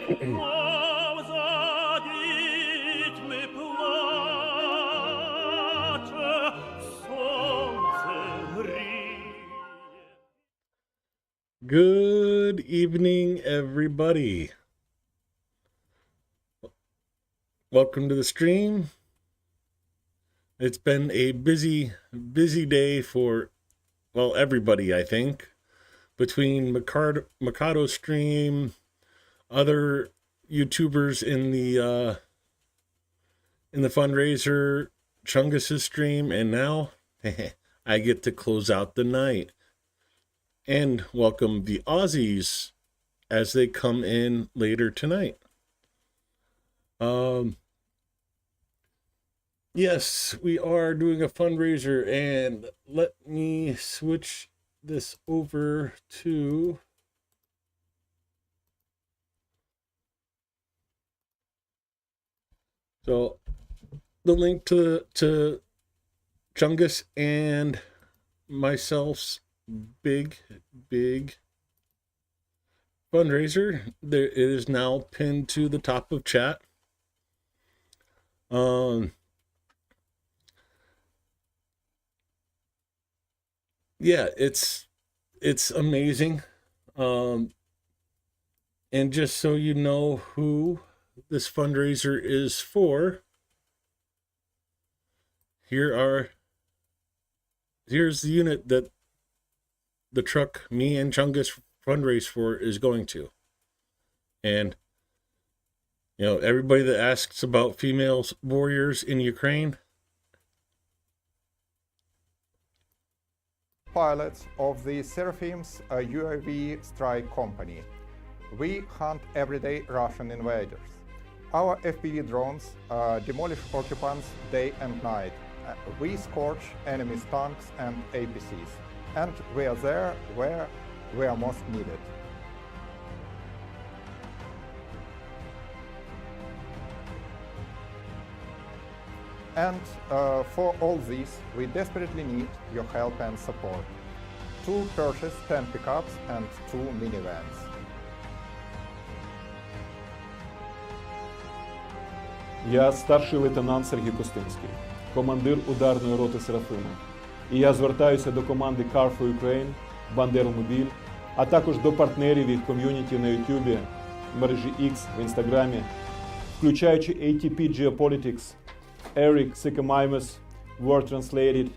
Good evening, everybody. Welcome to the stream. It's been a busy day for, well, everybody, I think. Between Mikado stream, other YouTubers in the fundraiser, Chungus's stream, and now I get to close out the night and welcome the Aussies as they come in later tonight. Yes, we are doing a fundraiser, and let me switch this over to so the link to Chungus and myself's big fundraiser. There it is now pinned to the top of chat. Yeah, it's amazing. And just so you know who this fundraiser is for, here's the unit that the truck me and Chungus fundraise for is going to. And everybody that asks about female warriors in Ukraine, pilots of the Seraphim's UAV strike company. We hunt everyday Russian invaders. Our FPV drones demolish occupants day and night. We scorch enemy's tanks and APCs. And we are there where we are most needed. And for all this, we desperately need your help and support. To purchase 10 pickups and 2 minivans. Я старший лейтенант Сергій Костинський, командир ударної роти Серафима. І я звертаюся до команди Car for Ukraine, Бандеромобіль, а також до партнерів від ком'юніті на YouTube, мережі X в Інстаграмі, включаючи ATP Geopolitics, Eric Sikamimus, Word Translated,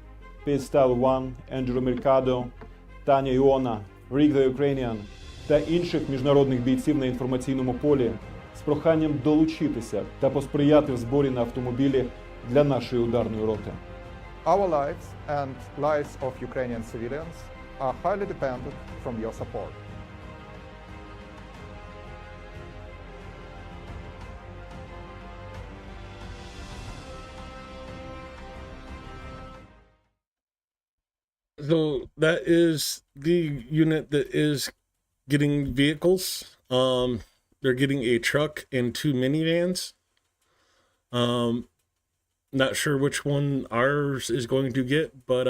Pistol One, Andrew Mercado, Таня Іона, Rick the Ukrainian та інших міжнародних бійців на інформаційному полі з проханням долучитися та посприяти в зборі на автомобілі для нашої ударної роти. Our lives and lives of Ukrainian civilians are highly dependent from your support. So that is the unit that is getting vehicles. They're getting a truck and 2 minivans. Not sure which one ours is going to get, but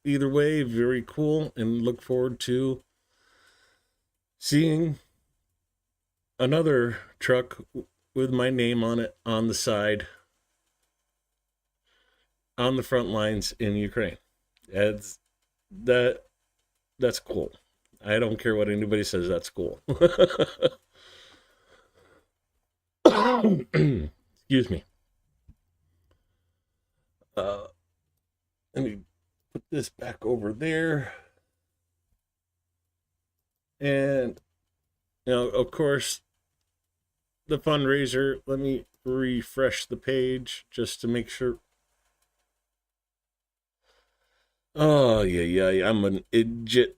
either way, very cool, and look forward to seeing another truck with my name on it on the side on the front lines in Ukraine. That's cool. I don't care what anybody says, that's cool. Excuse me. Let me put this back over there. And, of course, the fundraiser, let me refresh the page just to make sure. Oh, yeah, I'm an idiot.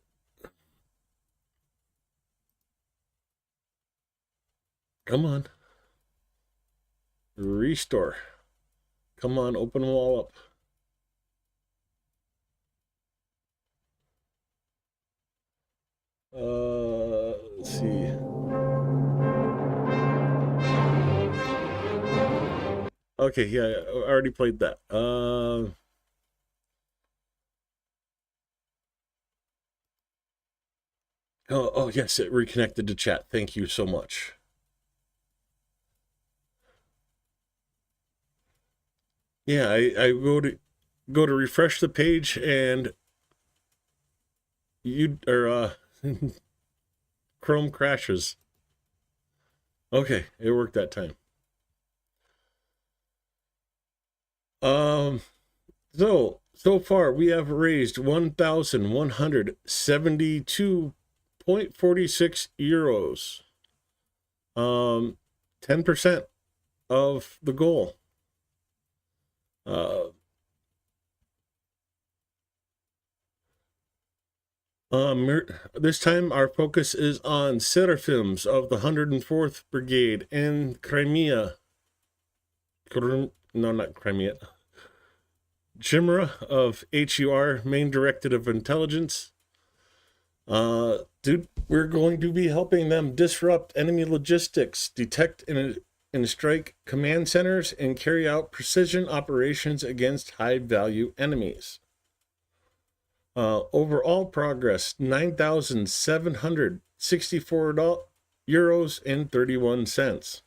Come on. Restore. Come on, open them all up. Let's see. Okay, yeah, I already played that. Oh, yes, it reconnected to chat. Thank you so much. Yeah, I go to refresh the page and Chrome crashes. Okay, it worked that time. Um, so far we have raised 1,172.46 euros. 10% of the goal. Uh, this time our focus is on Seraphims of the 104th Brigade in Crimea. No, not Crimea. Chimera of HUR, Main Directorate of Intelligence. Dude, we're going to be helping them disrupt enemy logistics, detect and strike command centers, and carry out precision operations against high-value enemies. Overall progress, 9,764 euros and 31 cents.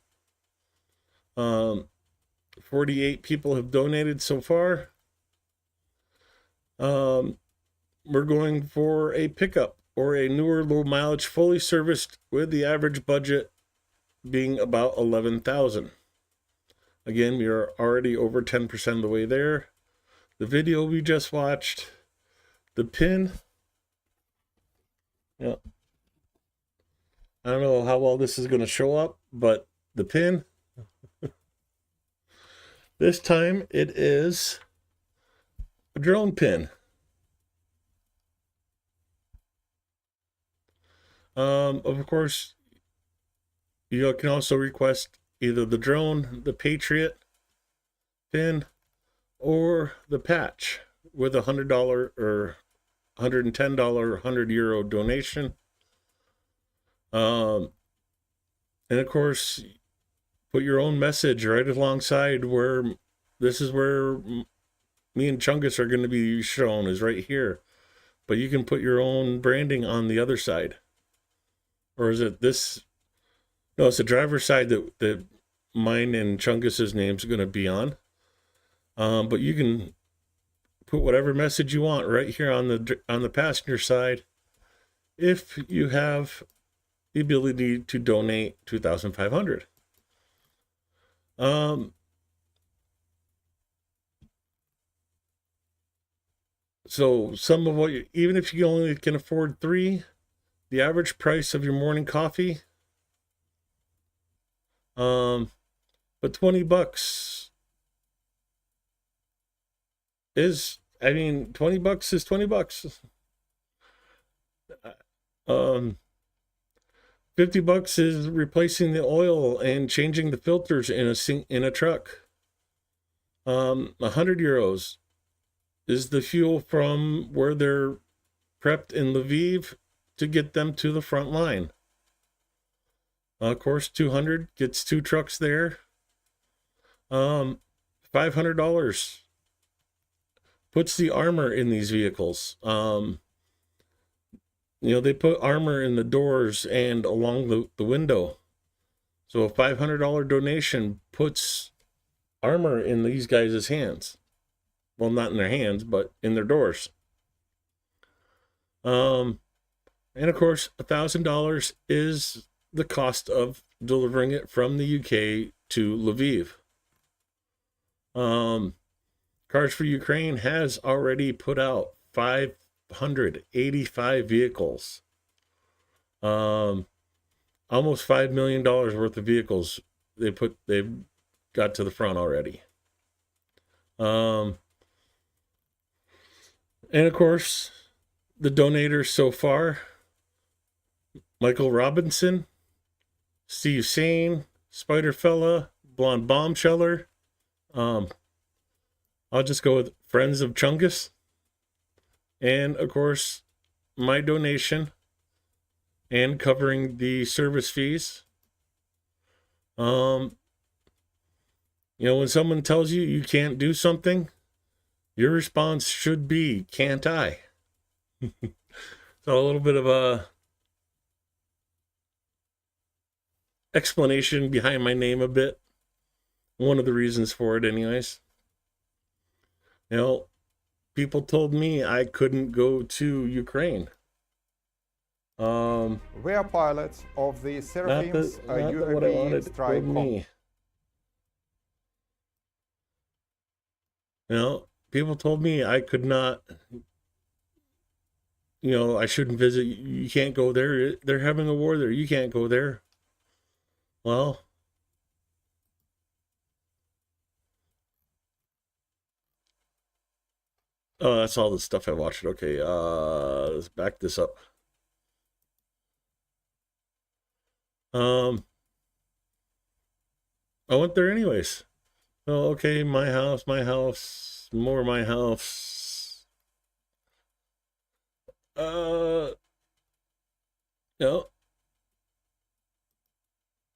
48 people have donated so far. We're going for a pickup or a newer low mileage fully serviced with the average budget being about 11,000. Again, we are already over 10% of the way there. The video we just watched, the pin. Yeah. I don't know how well this is going to show up, but the pin. This time it is a drone pin. Of course, you can also request either the drone, the Patriot pin, or the patch with $100 or $110, €100 donation. And of course, put your own message right alongside where this is where me and Chungus are going to be shown, is right here. But you can put your own branding on the other side. Or is it this? No, it's the driver's side that mine and Chungus's name's going to be on. But you can put whatever message you want right here on the passenger side if you have the ability to donate 2,500. So some of what even if you only can afford 3, the average price of your morning coffee, but $20 is, I mean, $20 is $20. $50 is replacing the oil and changing the filters in a truck. 100 euros is the fuel from where they're prepped in Lviv to get them to the front line. Of course, 200 gets 2 trucks there. $500 puts the armor in these vehicles. They put armor in the doors and along the window. So a $500 donation puts armor in these guys' hands. Well, not in their hands, but in their doors. And of course, $1,000 is the cost of delivering it from the UK to Lviv. Cars for Ukraine has already put out 585 vehicles. Almost $5 million worth of vehicles they've got to the front already. And of course, the donators so far: Michael Robinson, Steve Sane, Spiderfella, Blonde Bombsheller. I'll just go with Friends of Chungus. And of course, my donation and covering the service fees. When someone tells you you can't do something, your response should be, can't I? So a little bit of a explanation behind my name a bit. One of the reasons for it anyways. You know, people told me I couldn't go to Ukraine. We are pilots of the Seraphim's Not what I UAV wanted strike for me. You know, people told me I could not, I shouldn't visit. You can't go there. They're having a war there. You can't go there. Well, oh, that's all the stuff I watched. Okay, let's back this up. I went there anyways. Oh, okay, my house, more my house. No.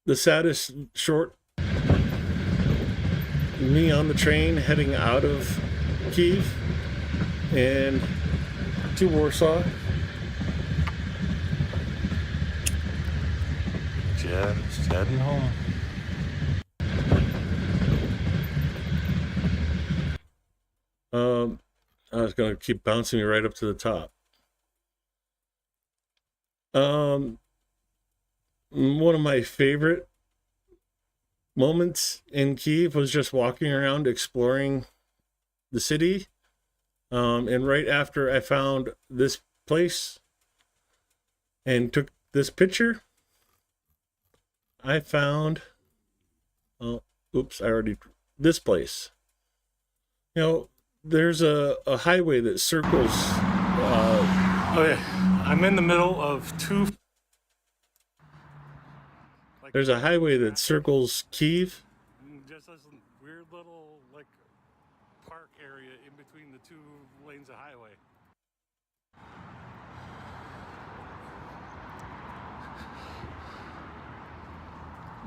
The saddest short, me on the train heading out of Kiev and to Warsaw. Just heading home. I was gonna keep bouncing me right up to the top. One of my favorite moments in Kiev was just walking around exploring the city. And right after I found this place and took this picture, I found, this place. There's a highway that circles. Okay, I'm in the middle of two. There's a highway that circles Kiev. Just this weird little park area in between the two lanes of highway.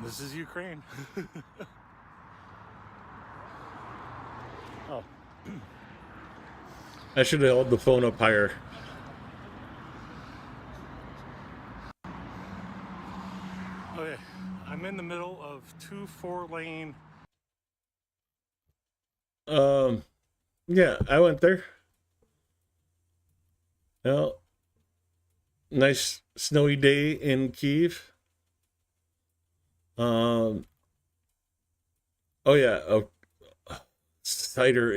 This is Ukraine. Oh. I should have held the phone up higher. Okay, I'm in the middle of two 4-lane. Yeah, I went there. Well, nice snowy day in Kiev. Oh yeah, cider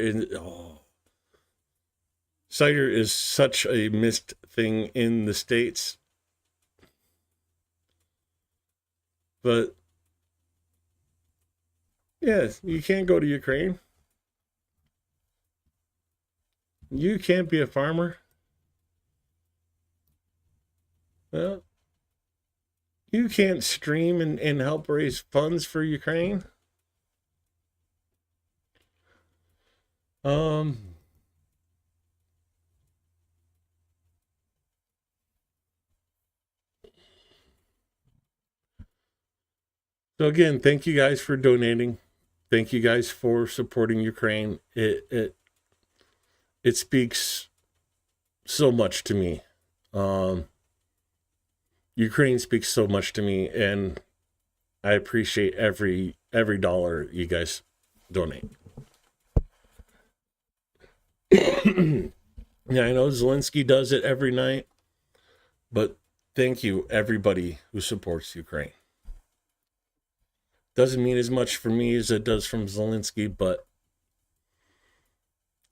is such a missed thing in the States. But yeah, you can't go to Ukraine. You can't be a farmer. Well, you can't stream and help raise funds for Ukraine. So again, thank you guys for donating. Thank you guys for supporting Ukraine. It speaks so much to me. Ukraine speaks so much to me, and I appreciate every dollar you guys donate. Yeah, I know Zelensky does it every night, but thank you everybody who supports Ukraine. Doesn't mean as much for me as it does from Zelensky, but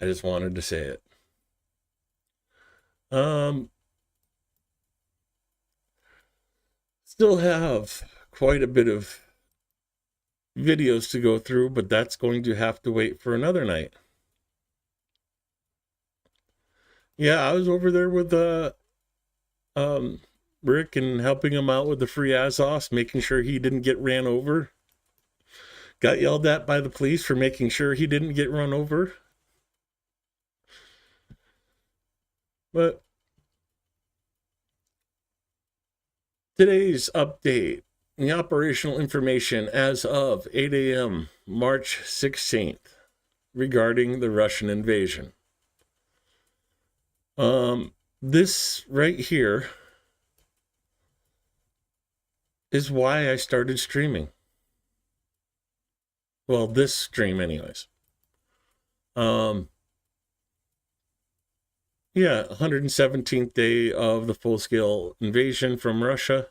I just wanted to say it. Still have quite a bit of videos to go through, but that's going to have to wait for another night. Yeah, I was over there with Rick and helping him out with the free Azos, making sure he didn't get ran over. Got yelled at by the police for making sure he didn't get run over. But today's update, the operational information as of 8 a.m. March 16th regarding the Russian invasion. This right here is why I started streaming. Well, this stream anyways. Yeah, 117th day of the full-scale invasion from Russia.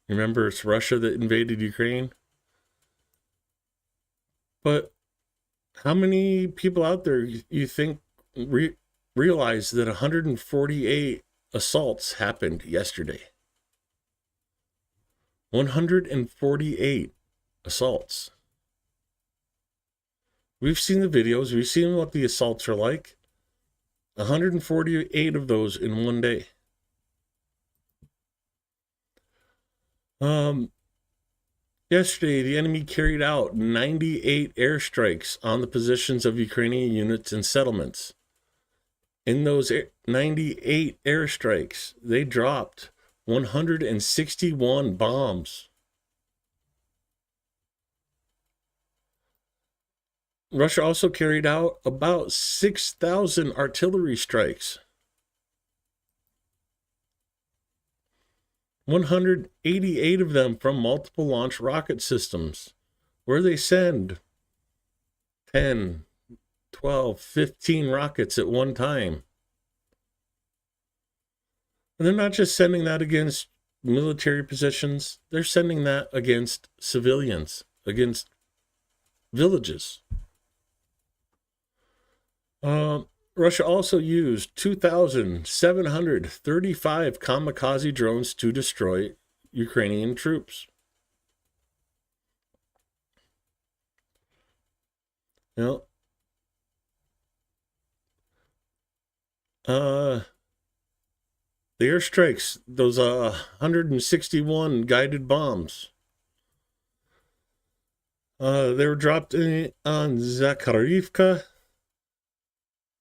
Remember, it's Russia that invaded Ukraine. But how many people out there you think realize that 148 assaults happened yesterday? 148 assaults. We've seen the videos. We've seen what the assaults are like. 148 of those in one day. Yesterday, the enemy carried out 98 airstrikes on the positions of Ukrainian units and settlements. In those 98 airstrikes, they dropped 161 bombs. Russia also carried out about 6,000 artillery strikes. 188 of them from multiple launch rocket systems, where they send 10, 12, 15 rockets at one time. And they're not just sending that against military positions, they're sending that against civilians, against villages. Russia also used 2,735 kamikaze drones to destroy Ukrainian troops. Now, the airstrikes, those 161 guided bombs, they were dropped on Zakharivka,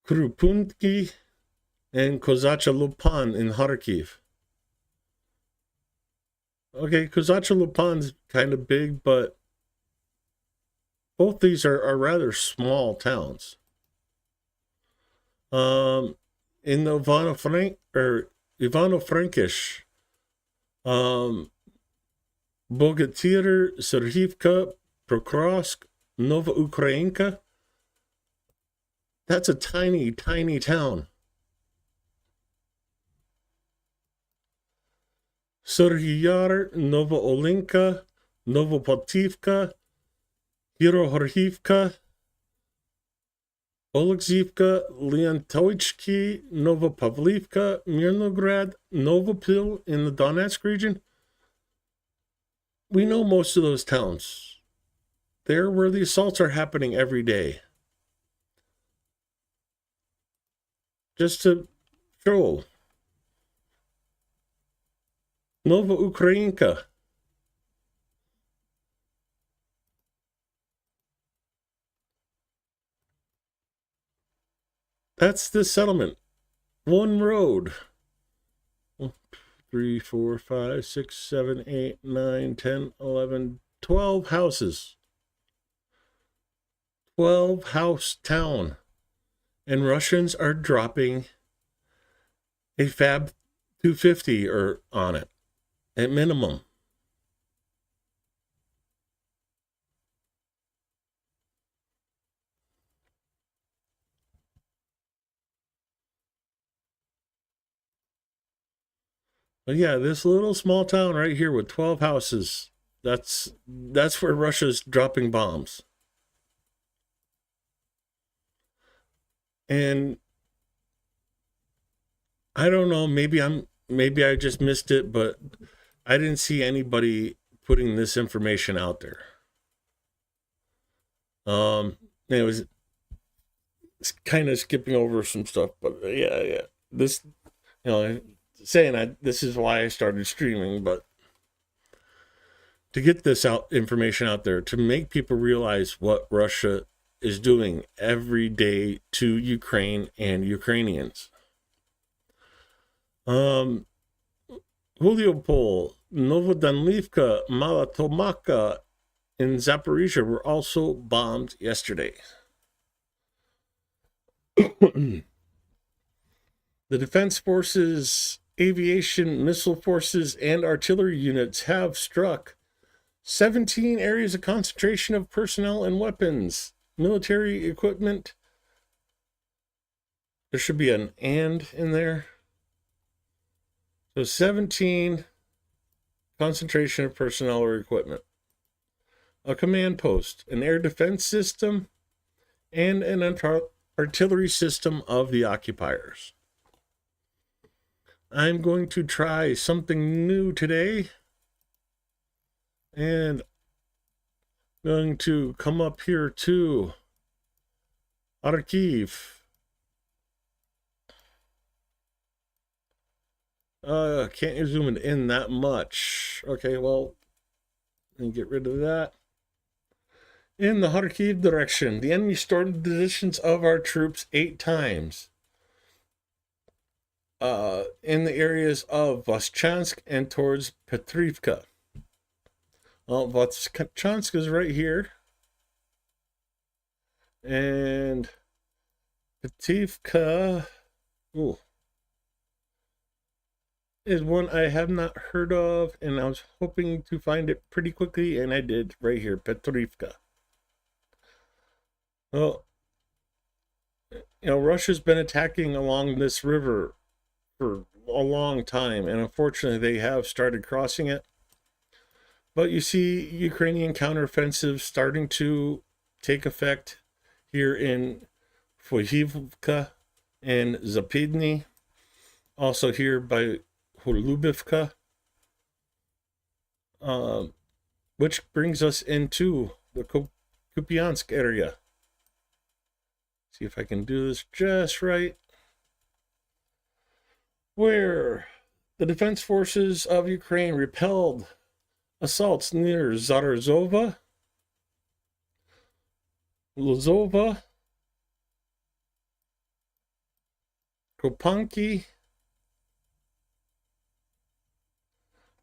Krupunki, and Kozacha Lupan in Kharkiv. Okay, Kozacha Lupan's kind of big, but both these are rather small towns. In the Ivano-Frankish, Bogatyr, Serhivka, Prokrovsk, Nova Ukrainka, that's a tiny, tiny town. Surhiyar, Nova Olinka, Novopotivka, Hirohorhivka, Oleksivka, Leontoichki, Novopavlivka, Mirnograd, Novopil in the Donetsk region. We know most of those towns. They're where the assaults are happening every day. Just to show. Nova Ukrainka. That's the settlement. One road. 1, 2, 3, 4, 5, 6, 7, 8, 9, 10, 11, 12 houses. 12 house town. And Russians are dropping a Fab 250 on it, at minimum. But yeah, this little small town right here with 12 houses, that's where Russia's dropping bombs. And I don't know, maybe I just missed it, but I didn't see anybody putting this information out there. It was kind of skipping over some stuff, but yeah. This, saying this is why I started streaming, but to get this information out there, to make people realize what Russia is doing every day to Ukraine and Ukrainians. Huliopol, Novodanlivka, Malatomaka, and Zaporizhia were also bombed yesterday. The Defense Forces, aviation, missile forces, and artillery units have struck 17 areas of concentration of personnel and weapons, military equipment, There should be an and in there. So 17 concentration of personnel or equipment, a command post, an air defense system, and an artillery system of the occupiers. I'm going to try something new today, and going to come up here to Kharkiv. Can't zoom it in that much. Okay, well, let me get rid of that. In the Kharkiv direction, the enemy stormed the positions of our troops 8 times. In the areas of Voschansk and towards Petrivka. Well, Voschansk is right here. And Petrivka is one I have not heard of, and I was hoping to find it pretty quickly, and I did right here, Petrivka. Well, Russia's been attacking along this river for a long time, and unfortunately they have started crossing it. But you see Ukrainian counteroffensive starting to take effect here in Foyivka and Zapydny, also here by Holubivka, which brings us into the Kupiansk area. See if I can do this just right. Where the defense forces of Ukraine repelled assaults near Zarazova, Lozova, Kopanki.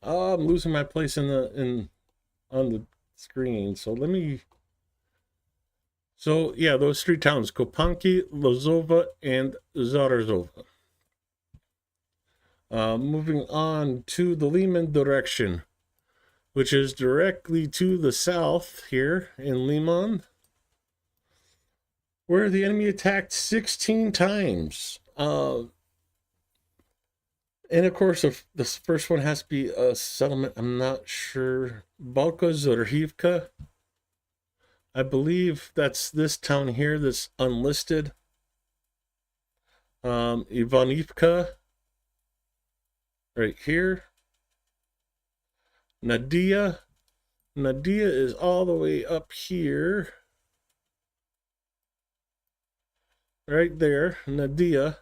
I'm losing my place on the screen. So let me. So yeah, those 3 towns: Kopanki, Lozova, and Zarazova. Moving on to the Liman direction, which is directly to the south here in Liman, where the enemy attacked 16 times. And of course, this first one has to be a settlement. I'm not sure. Balka Zorhivka. I believe that's this town here that's unlisted. Ivanivka. Right here. Nadia. Nadia is all the way up here. Right there. Nadia.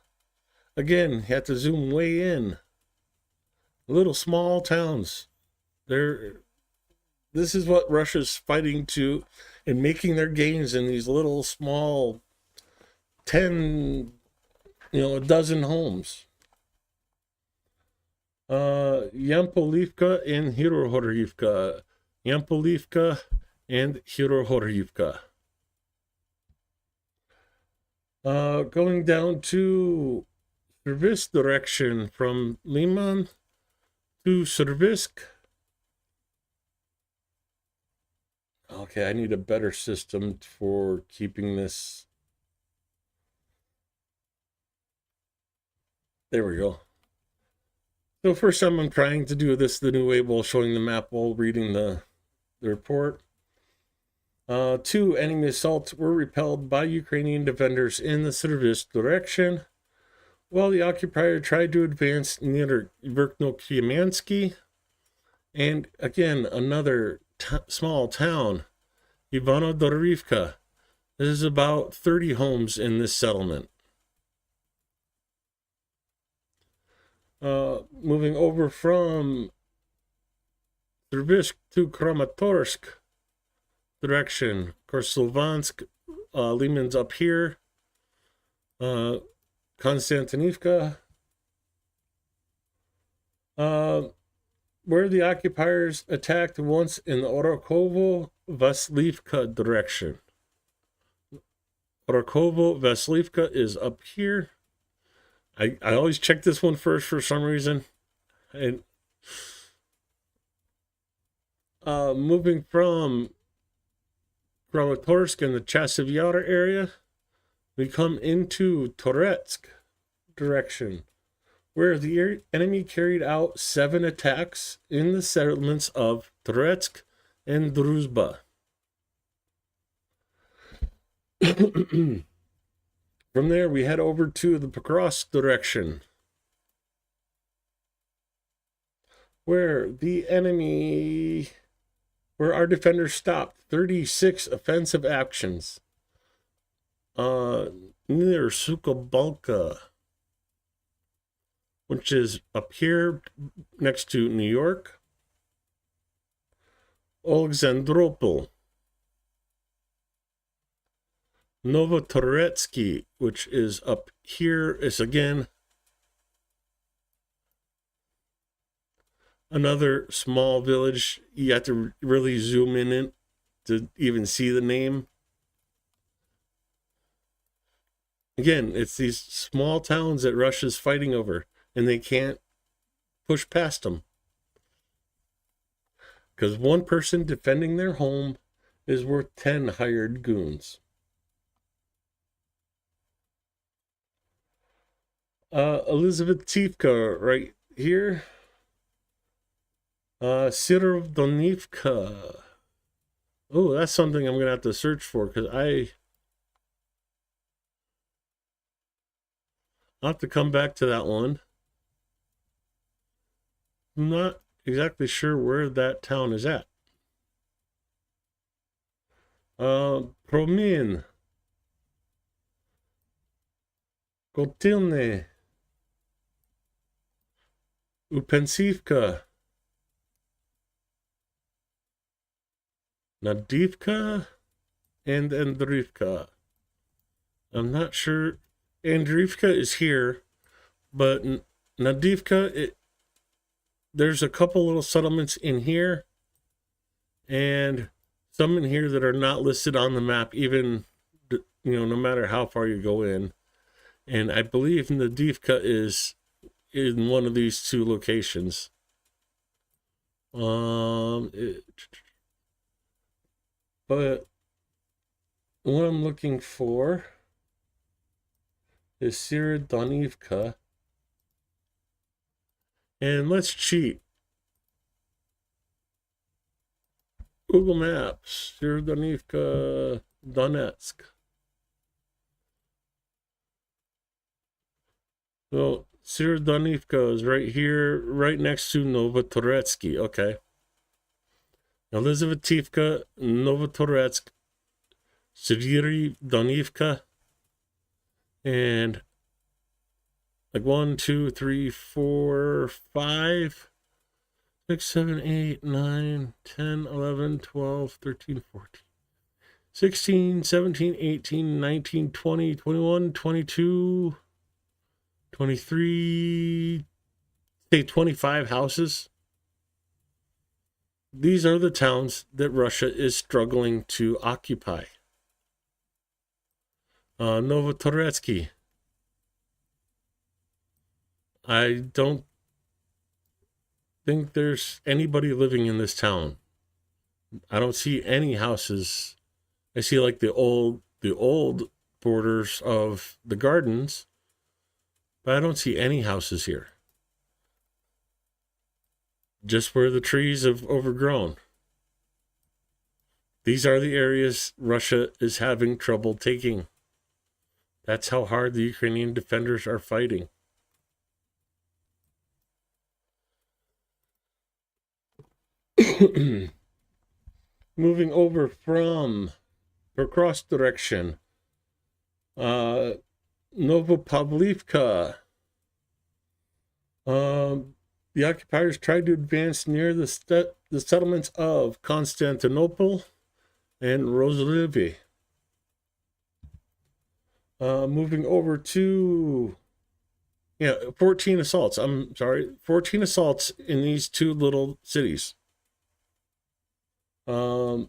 Again, you have to zoom way in. Little small towns. This is what Russia's fighting to and making their gains in these little small 10, a dozen homes. Yampolivka and Hirohorivka. Yampolivka and Hirohorivka. Going down to Service direction from Liman to Servisk. Okay, I need a better system for keeping this. There we go. So first time I'm trying to do this the new way while showing the map while reading the report. 2 enemy assaults were repelled by Ukrainian defenders in the Servisk direction, while the occupier tried to advance near Verkhnokremenski. And again, another small town, Ivano-Dorivka. This is about 30 homes in this settlement. Moving over from Servisk to Kramatorsk direction. Of course, Slovansk, Liman's up here. Konstantinivka. Where the occupiers attacked once in the Orakovo-Vaslivka direction. Orakovo-Vaslivka is up here. I always check this one first for some reason. And moving from Kramatorsk and the Chasiv Yar area, we come into Toretsk direction, where the enemy carried out 7 attacks in the settlements of Toretsk and Druzhba. From there, we head over to the Pokrovsk direction, where our defenders stopped 36 offensive actions near Sukobalka, which is up here next to New York, Alexandropol, Novotoretsky, which is up here, is again another small village. You have to really zoom in it to even see the name. Again, it's these small towns that Russia's fighting over, and they can't push past them. Because one person defending their home is worth 10 hired goons. Elizabethivka right here. Sirovdonivka. Oh, that's something I'm going to have to search for, because I'll have to come back to that one. I'm not exactly sure where that town is at. Promin. Kotilne. Upensivka. Nadivka and Andrivka. I'm not sure. Andrivka is here, but Nadivka, there's a couple little settlements in here, and some in here that are not listed on the map, even, no matter how far you go in. And I believe Nadivka is in one of these 2 locations. But what I'm looking for is Sirodonivka. And let's cheat. Google Maps, Sirodonivka, Donetsk. So Sirodonivka is right here, right next to Novotoretsky. Okay. Elizabethivka, Novotoretsk, Sirodonivka, and like 1, 2, 3, 4, 5, 6, 7, 8, 9, 10, 11, 12, 13, 14, 16, 17, 18, 19, 20, 21, 22, 23, say 25 houses. These are the towns that Russia is struggling to occupy. Novotoretsky. I don't think there's anybody living in this town. I don't see any houses. I see like the old borders of the gardens, but I don't see any houses here. Just where the trees have overgrown. These are the areas Russia is having trouble taking. That's how hard the Ukrainian defenders are fighting. Moving over from Pokrovsk direction, Novopavlivka. The occupiers tried to advance near the settlements of Constantinople and Roslivy. Moving over to 14 assaults. 14 assaults in these 2 little cities. Moving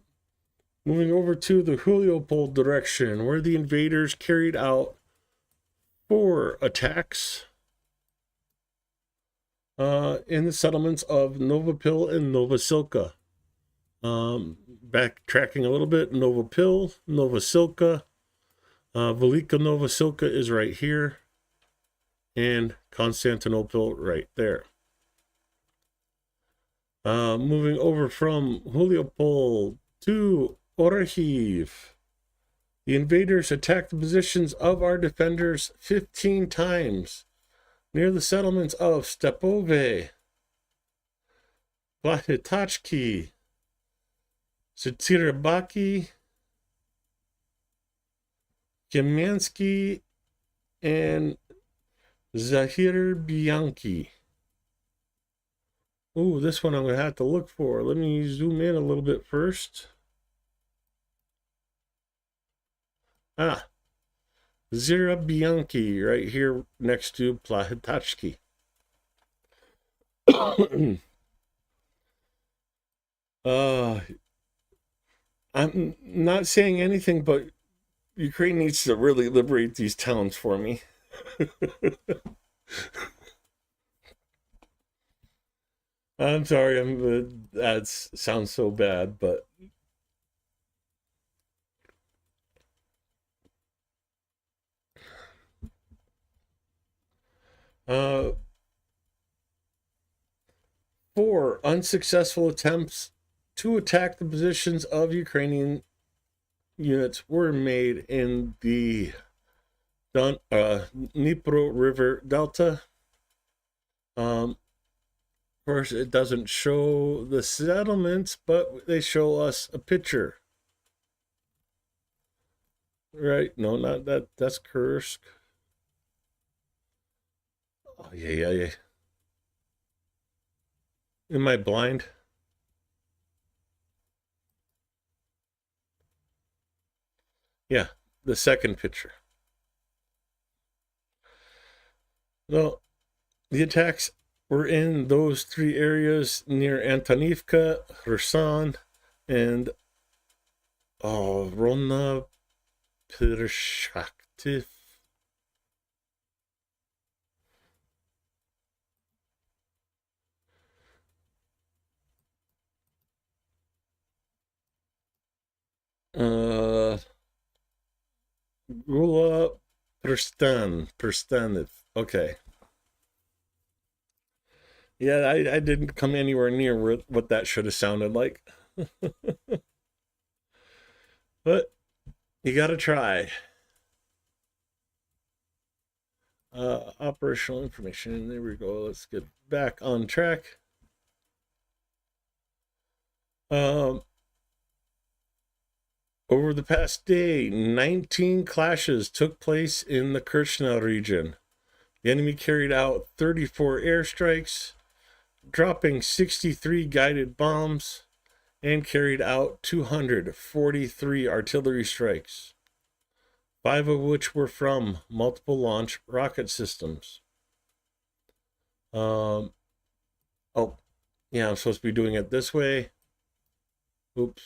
over to the Huliopol direction, where the invaders carried out 4 attacks in the settlements of Novopil and Novosilka. Backtracking a little bit, Novopil, Novosilka, Velika Novosilka is right here. and Constantinople right there. Moving over from Juliopol to Orhiv. The invaders attacked the positions of our defenders 15 times near the settlements of Stepove, Plahitachki, Satirabaki, Kamiansky, and Zahir Bianchi. Ooh, this one I'm going to have to look for. Let me zoom in a little bit first. Zira Bianchi, right here next to Plahitachki. I'm not saying anything, but Ukraine needs to really liberate these towns for me. I'm sorry, that sounds so bad, but four unsuccessful attempts to attack the positions of Ukrainian units were made in the Dnipro River Delta. Of course, it doesn't show the settlements, but they show us a picture. Right? No, not that. That's Kursk. Oh, yeah. Am I blind? Yeah, the second picture. Well, the attacks were in those three areas near Antonivka, Kherson, and Rona Pershaktiv. Gula Perstanov. Okay. Yeah, I didn't come anywhere near what that should have sounded like. But you gotta try. Operational information. There we go. Let's get back on track. Over the past day, 19 clashes took place in the Kirchner region. The enemy carried out 34 airstrikes, dropping 63 guided bombs, and carried out 243 artillery strikes, 5 of which were from multiple launch rocket systems. Oh, yeah, I'm supposed to be doing it this way. Oops.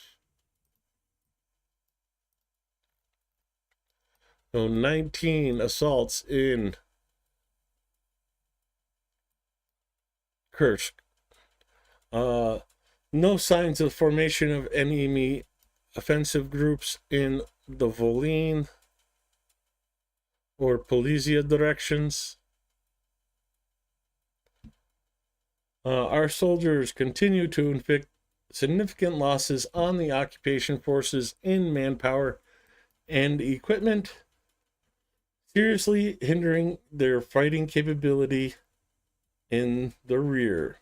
So 19 assaults in Kursk. No signs of formation of enemy offensive groups in the Volyn or Polizia directions. Our soldiers continue to inflict significant losses on the occupation forces in manpower and equipment, seriously hindering their fighting capability in the rear.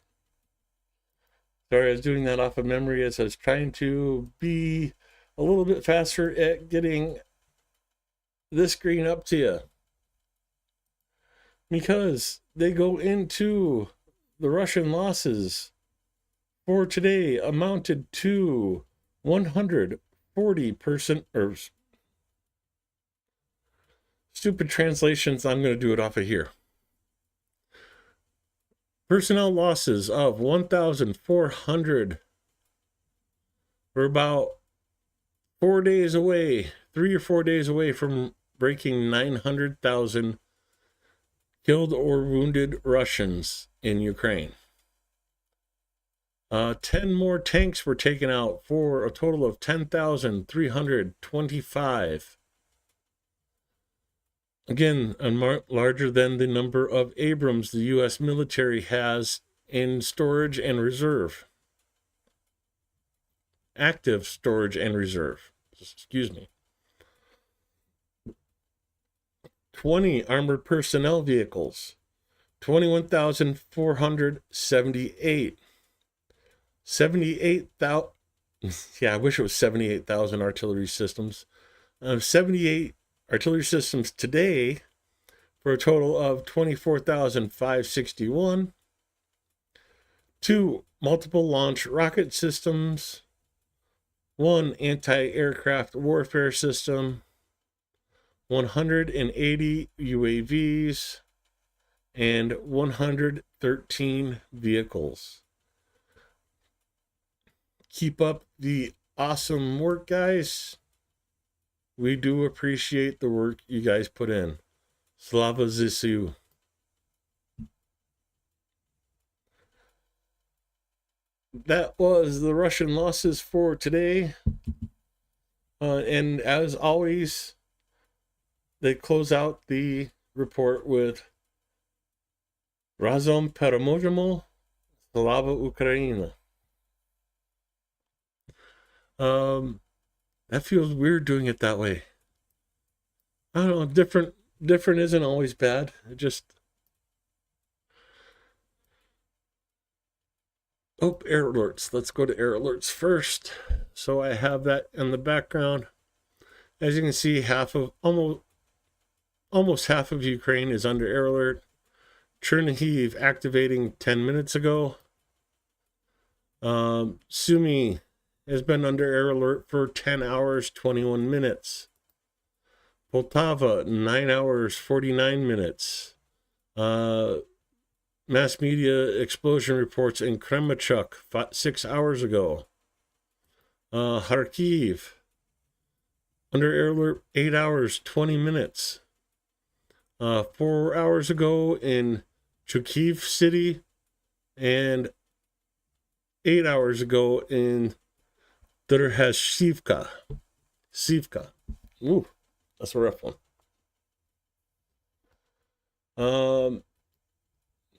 Sorry, I was doing that off of memory as I was trying to be a little bit faster at getting this screen up to you. Because they go into the Russian losses for today amounted to 140%, or stupid translations, I'm going to do it off of here. Personnel losses of 1,400. We're about 4 days away, 3 or 4 days away from breaking 900,000 killed or wounded Russians in Ukraine. 10 more tanks were taken out for a total of 10,325. Again, larger than the number of Abrams the U.S. military has in storage and reserve. Active storage and reserve. Excuse me. 20 armored personnel vehicles. 21,478. 78,000. Yeah, I wish it was 78,000 artillery systems. 78 artillery systems today for a total of 24,561. 2 multiple launch rocket systems. 1 anti-aircraft warfare system. 180 UAVs. And 113 vehicles. Keep up the awesome work, guys. We do appreciate the work you guys put in. Slava Zisiu. That was the Russian losses for today. And as always, they close out the report with Razom Pereможemo, Slava Ukraina. That feels weird doing it that way. I don't know, different isn't always bad. It just... Oh, air alerts. Let's go to air alerts first. So I have that in the background. As you can see, almost half of Ukraine is under air alert. Chernihiv activating 10 minutes ago. Sumy has been under air alert for 10 hours, 21 minutes. Poltava, 9 hours, 49 minutes. Mass media explosion reports in Kremenchuk 6 hours ago. Kharkiv, under air alert, 8 hours, 20 minutes. 4 hours ago in Chukiv City, and 8 hours ago in Derhashivka. Ooh, that's a rough one.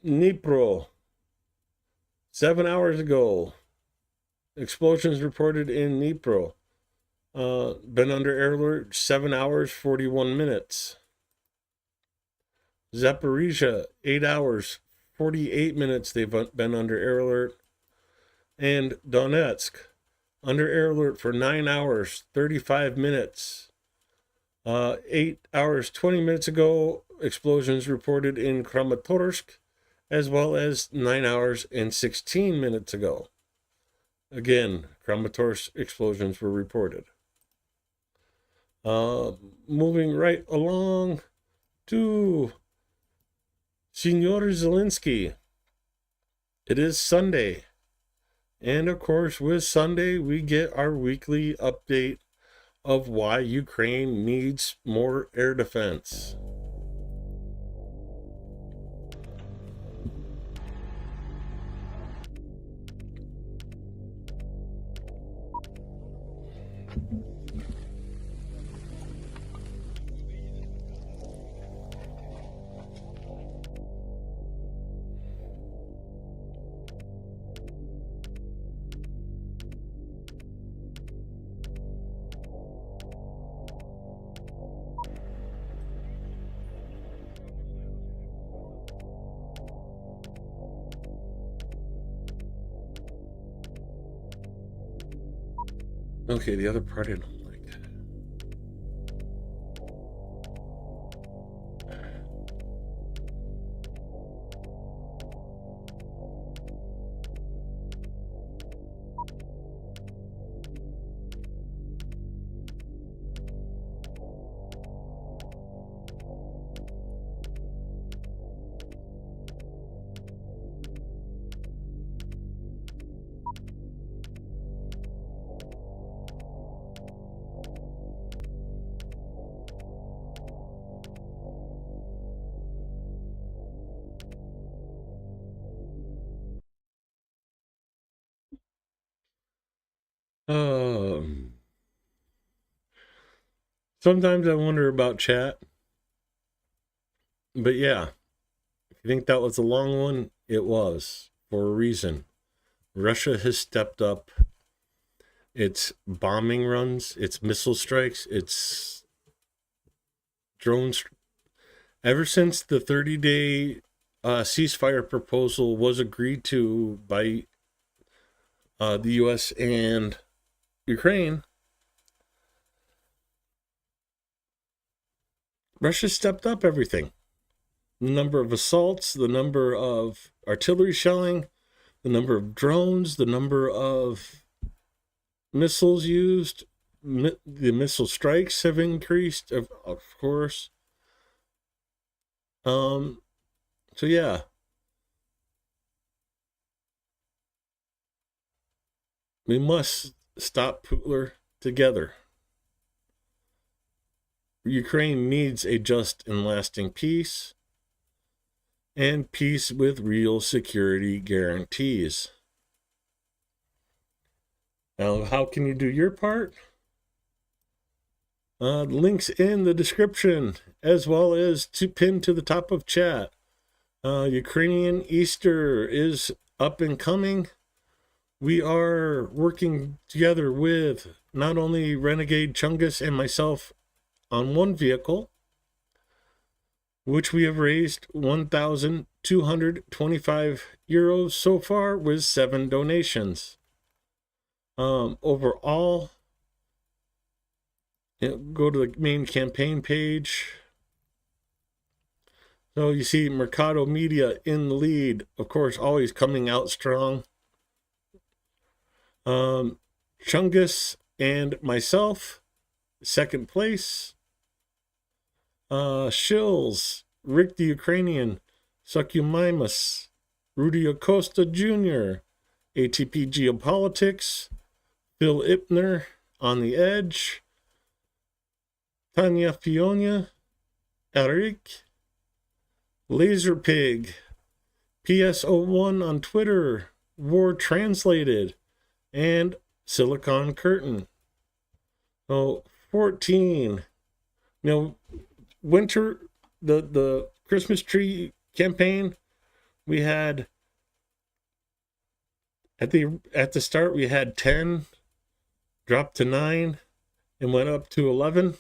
Dnipro, 7 hours ago. Explosions reported in Dnipro. Been under air alert 7 hours, 41 minutes. Zaporizhia, 8 hours, 48 minutes they've been under air alert. And Donetsk, under air alert for 9 hours, 35 minutes. 8 hours, 20 minutes ago, explosions reported in Kramatorsk, as well as 9 hours and 16 minutes ago. Again, Kramatorsk explosions were reported. Moving right along to Senor Zelensky. It is Sunday. And of course, with Sunday, we get our weekly update of why Ukraine needs more air defense. Okay, the other part I don't like. Sometimes I wonder about chat. But yeah, if you think that was a long one, it was for a reason. Russia has stepped up its bombing runs, its missile strikes, its drones. Ever since the 30-day ceasefire proposal was agreed to by the U.S. and Ukraine, Russia stepped up everything. The number of assaults, the number of artillery shelling, the number of drones, the number of missiles used, the missile strikes have increased, of course. So yeah, we must stop Putler together. Ukraine needs a just and lasting peace, and peace with real security guarantees. Now, how can you do your part? Links in the description, as well as pinned to the top of chat. Ukrainian Easter is up and coming. We are working together with not only Renegade Chungus and myself on one vehicle, which we have raised 1,225 euros so far with 7 donations. Overall, go to the main campaign page. So you see Mercado Media in the lead, of course, always coming out strong. Chungus and myself, second place. Shills, Rick the Ukrainian, Succumimus, Rudy Acosta Jr., ATP Geopolitics, Phil Ipner, On the Edge, Tanya Fionia, Eric, Laser Pig, PS01 on Twitter, War Translated, and Silicon Curtain. So 14. Winter, the Christmas tree campaign, we had at the start we had 10, dropped to 9, and went up to 11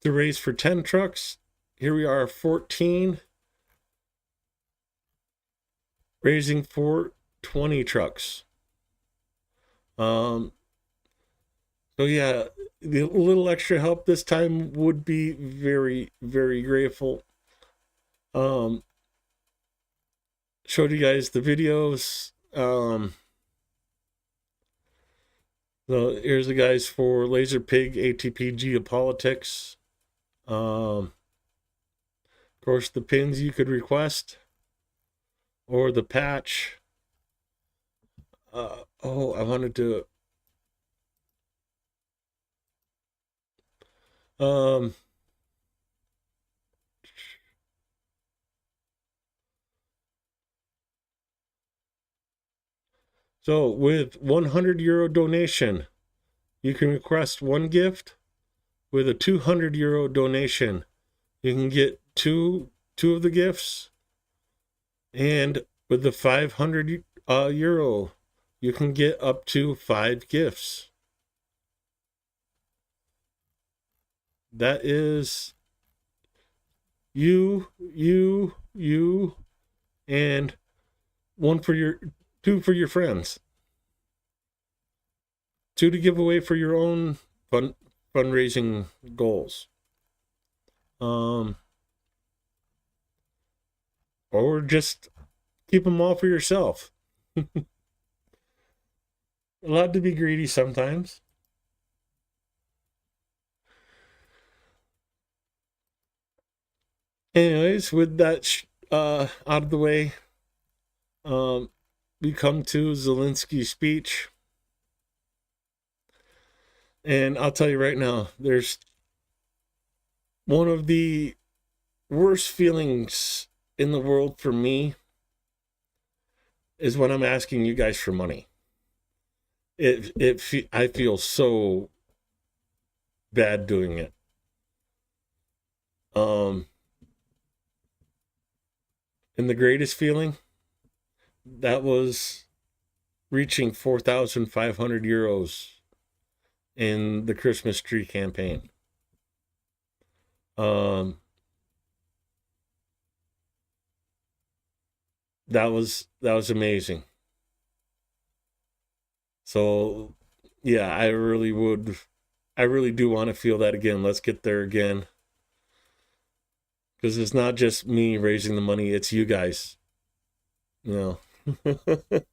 to raise for 10 trucks. Here we are, 14, raising for 20 trucks. So yeah, the little extra help this time would be very, very grateful. Showed you guys the videos. So here's the guys for Laser Pig, ATP Geopolitics. Of course, the pins you could request, or the patch. I wanted to. So with 100 euro donation, you can request one gift. With a 200 euro donation, you can get two of the gifts. And with the 500 euro, you can get up to 5 gifts. That is you, and two for your friends. 2 to give away for your own fundraising goals. Or just keep them all for yourself. Allowed to be greedy sometimes. Anyways, with that out of the way, we come to Zelensky's speech. And I'll tell you right now, there's one of the worst feelings in the world for me is when I'm asking you guys for money. I feel so bad doing it. And the greatest feeling, that was reaching 4,500 euros in the Christmas tree campaign. Um, that was amazing. So yeah, I really do want to feel that again. Let's get there again. Because it's not just me raising the money, it's you guys. You know.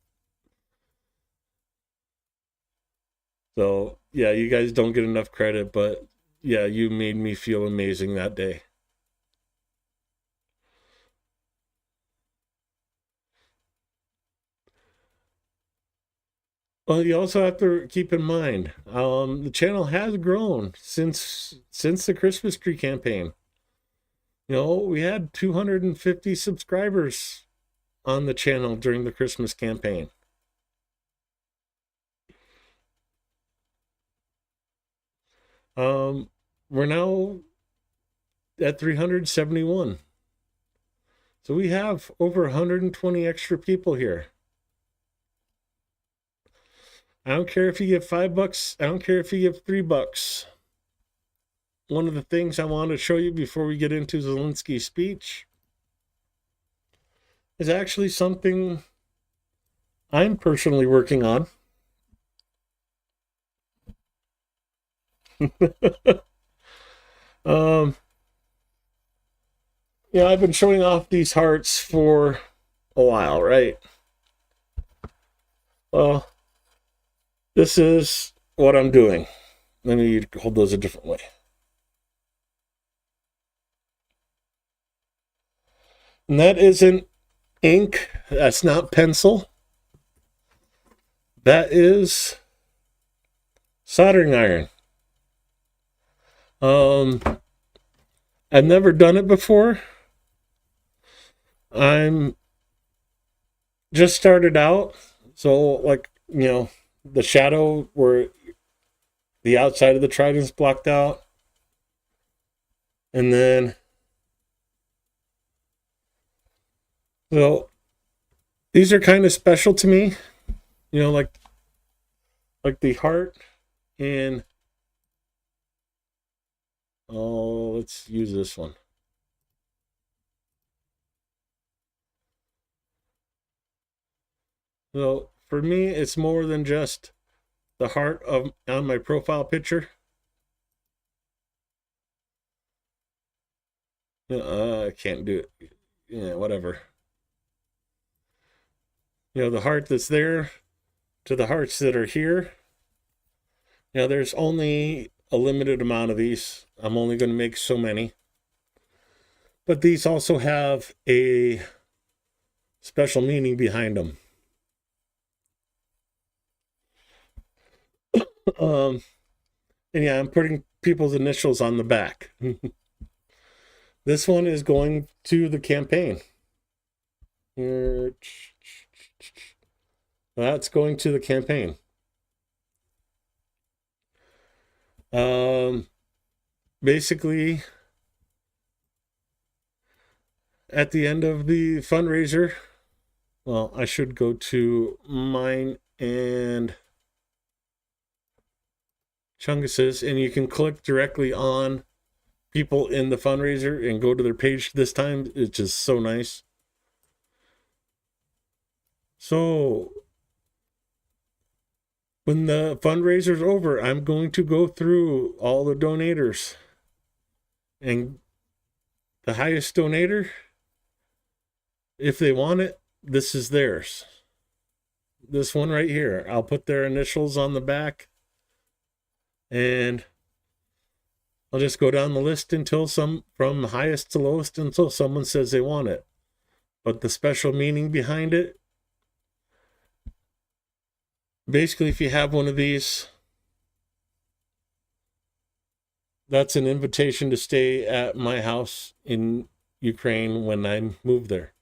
So yeah, you guys don't get enough credit, but yeah, you made me feel amazing that day. Well, you also have to keep in mind, the channel has grown since the Christmas tree campaign. You know, we had 250 subscribers on the channel during the Christmas campaign. Um, we're now at 371. So we have over 120 extra people here. I don't care if you give $5. I don't care if you give $3. One of the things I want to show you before we get into Zelensky's speech is actually something I'm personally working on. um, I've been showing off these hearts for a while, right? Well, this is what I'm doing. Let me hold those a different way. And that isn't ink. That's not pencil. That is soldering iron. I've never done it before. I'm just started out, so like the shadow where the outside of the trident's blocked out, and then so these are kind of special to me, like the heart and let's use this one. So for me, it's more than just the heart of on my profile picture. I can't do it. Yeah, whatever. The heart that's there to the hearts that are here. There's only a limited amount of these. I'm only going to make so many. But these also have a special meaning behind them. And yeah, I'm putting people's initials on the back. This one is going to the campaign. Here. That's going to the campaign. Basically, at the end of the fundraiser, well, I should go to mine and Chungus's, and you can click directly on people in the fundraiser and go to their page this time. It's just so nice. So when the fundraiser's over, I'm going to go through all the donators, and the highest donator, if they want it, this is theirs. This one right here, I'll put their initials on the back, and I'll just go down the list until from the highest to lowest, until someone says they want it. But the special meaning behind it, basically, if you have one of these, that's an invitation to stay at my house in Ukraine when I move there.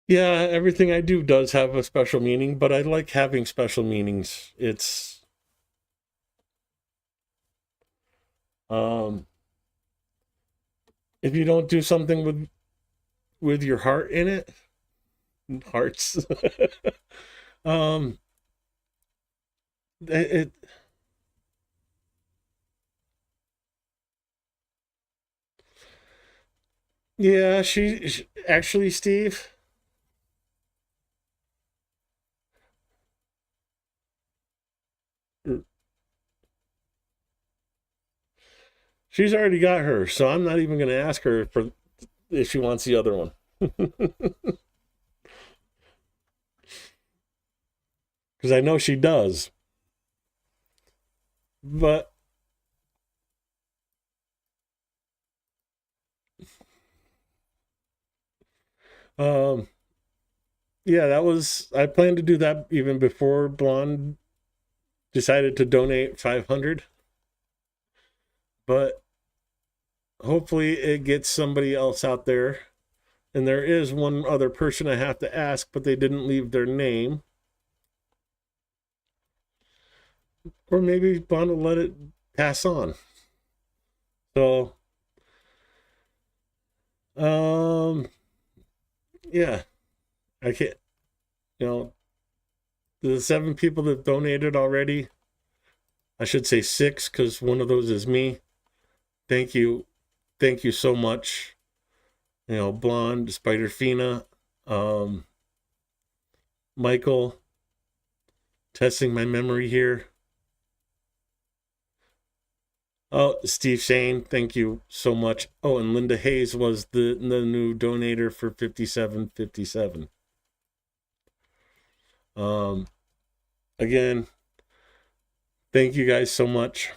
Yeah, everything I do does have a special meaning, but I like having special meanings. It's um if you don't do something with your heart in it, hearts. um it yeah, she actually, Steve, she's already got her, so I'm not even going to ask her for if she wants the other one. Because I know she does. But um yeah, that was, I planned to do that even before Blonde decided to donate 500, but hopefully it gets somebody else out there. And there is one other person I have to ask, but they didn't leave their name. Or maybe Blonde will let it pass on. So um yeah, I can't, you know, the 7 people that donated already, I should say 6 because one of those is me. Thank you. Thank you so much. You know, Blonde, Spider Fina, um, Michael, testing my memory here. Oh, Steve Shane, thank you so much. Oh, and Linda Hayes was the new donator for 5757. Um, again, thank you guys so much.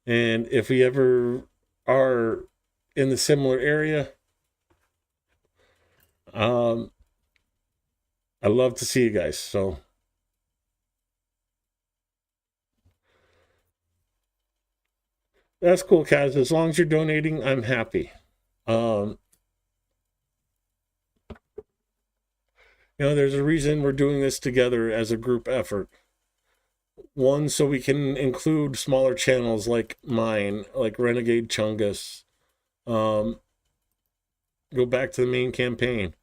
And if we ever are in the similar area, um, I love to see you guys. So that's cool, Kaz. As long as you're donating, I'm happy. Um, there's a reason we're doing this together as a group effort. One, so we can include smaller channels like mine, like Renegade Chungus. Um, go back to the main campaign.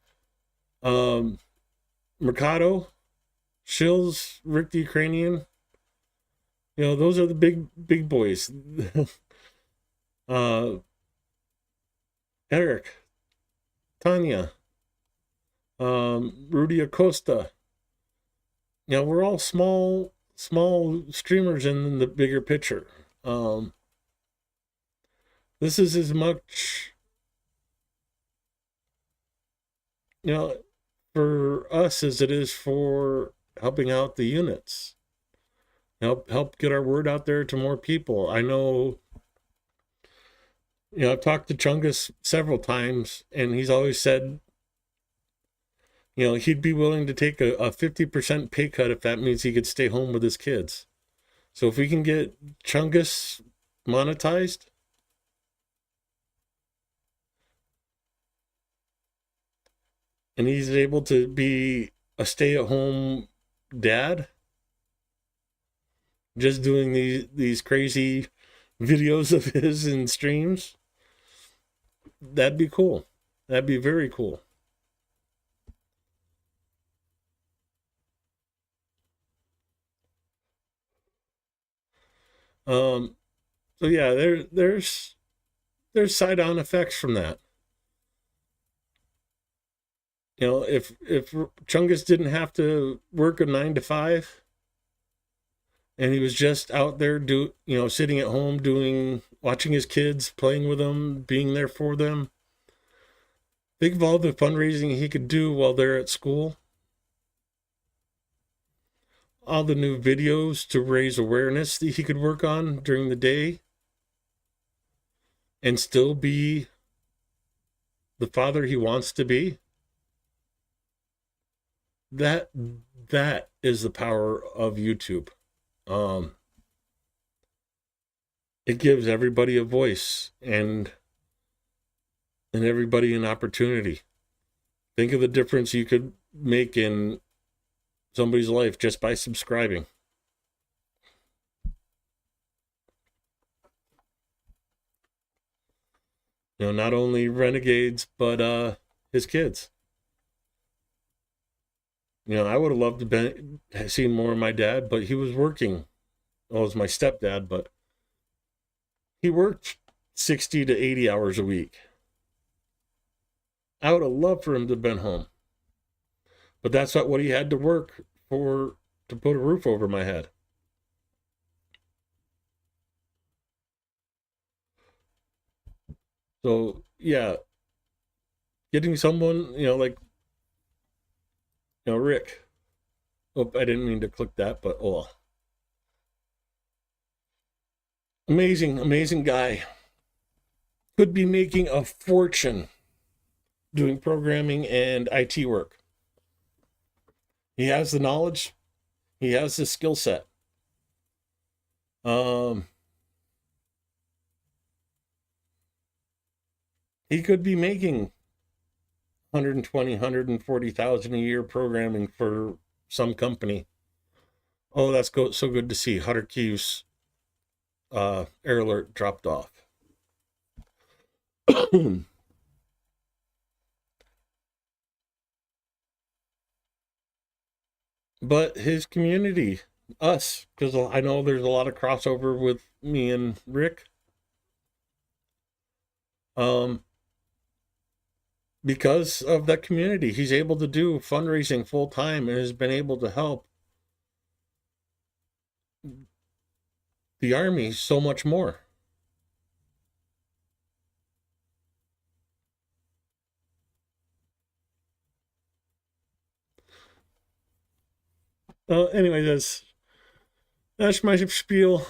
Um, Mercado, Shills, Rick the Ukrainian. Those are the big boys. uh, Eric, Tanya, Rudy Acosta. We're all small streamers in the bigger picture. This is as much, for us as it is for helping out the units. Help get our word out there to more people. I know, I've talked to Chungus several times, and he's always said, he'd be willing to take a 50% pay cut if that means he could stay home with his kids. So if we can get Chungus monetized, and he's able to be a stay-at-home dad, just doing these crazy videos of his and streams, that'd be cool. That'd be very cool. So yeah, there's side-on effects from that. If Chungus didn't have to work a 9 to 5, and he was just out there sitting at home watching his kids, playing with them, being there for them. Think of all the fundraising he could do while they're at school. All the new videos to raise awareness that he could work on during the day and still be the father he wants to be. That is the power of YouTube. It gives everybody a voice and everybody an opportunity. Think of the difference you could make in somebody's life just by subscribing. You know, not only renegades, but his kids. You know, I would have loved to have seen more of my dad, but he was working. Well, it was my stepdad, but he worked 60 to 80 hours a week. I would have loved for him to have been home. But that's not what he had to work for, to put a roof over my head. So, yeah, getting someone, you know, like, you know, Rick. Oh, I didn't mean to click that, but oh. Amazing, amazing guy. Could be making a fortune doing programming and IT work. He has the knowledge. He has the skill set. He could be making 120, 140,000 a year programming for some company. Oh, that's so good to see. Hunter Keys air alert dropped off. But his community, us, because I know there's a lot of crossover with me and Rick. Because of that community, he's able to do fundraising full time and has been able to help the Army so much more. Anyway, that's my spiel.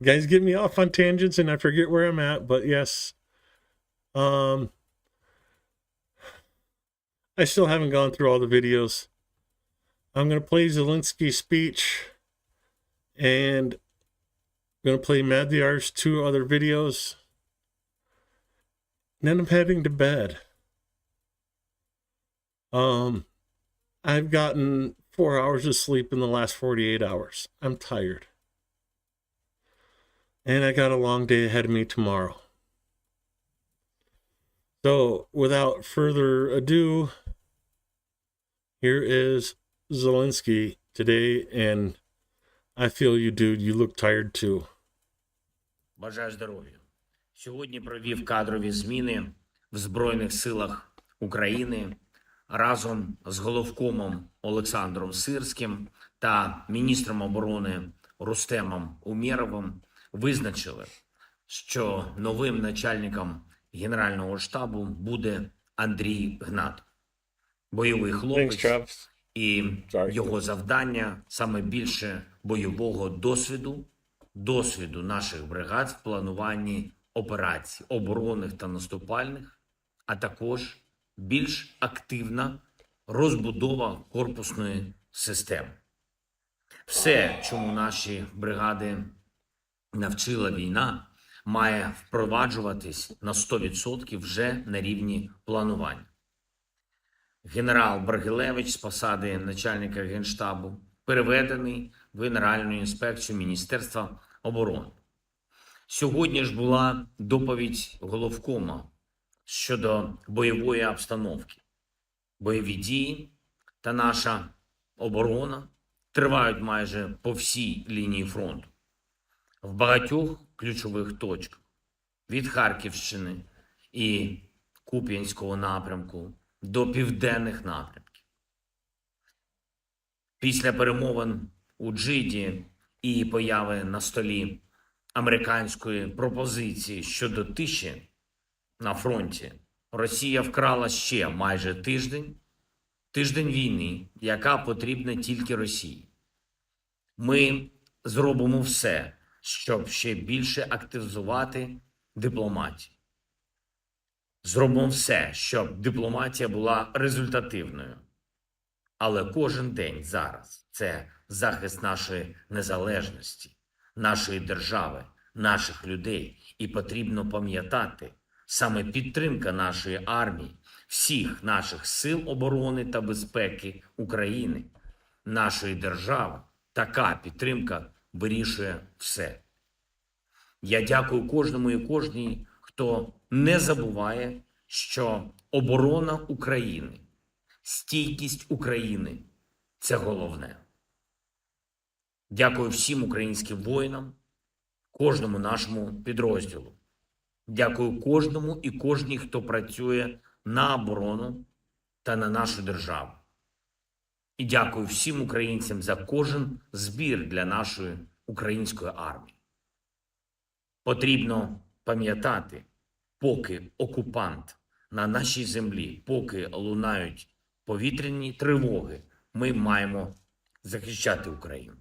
Guys get me off on tangents and I forget where I'm at, but yes. I still haven't gone through all the videos. I'm going to play Zelensky's speech and I'm going to play Madhyar's 2 other videos. And then I'm heading to bed. I've gotten 4 hours of sleep in the last 48 hours. I'm tired. And I got a long day ahead of me tomorrow. So, without further ado, here is Zelensky today, and I feel you, dude. You look tired too. Бажаю здоров'я. Сьогодні провів кадрові зміни в Збройних силах України разом з головкомом Олександром Сирським та міністром оборони Рустемом Умєровим визначили, що новим начальником Генерального штабу буде Андрій Гнат. Бойовий хлопець, і його завдання саме більше бойового досвіду наших бригад в плануванні операцій оборонних та наступальних, а також більш активна розбудова корпусної системи. Все, чому наші бригади навчила війна, має впроваджуватись на 100% вже на рівні планування. Генерал Брагилевич з посади начальника Генштабу переведений в Генеральну інспекцію Міністерства оборони. Сьогодні ж була доповідь головкома щодо бойової обстановки. Бойові дії та наша оборона тривають майже по всій лінії фронту. В багатьох ключових точках від Харківщини і Куп'янського напрямку до південних напрямків. Після перемовин у Джиді і появи на столі американської пропозиції щодо тиші на фронті, Росія вкрала ще майже тиждень війни, яка потрібна тільки Росії. Ми зробимо все, щоб ще більше активізувати дипломатію. Зробимо все, щоб дипломатія була результативною. Але кожен день зараз – це захист нашої незалежності, нашої держави, наших людей. І потрібно пам'ятати, Саме підтримка нашої армії, всіх наших сил оборони та безпеки України, нашої держави, така підтримка вирішує все. Я дякую кожному і кожній, хто не забуває, що оборона України, стійкість України – це головне. Дякую всім українським воїнам, кожному нашому підрозділу. Дякую кожному і кожній, хто працює на оборону та на нашу державу. І дякую всім українцям за кожен збір для нашої української армії. Потрібно пам'ятати, поки окупант на нашій землі, поки лунають повітряні тривоги, ми маємо захищати Україну.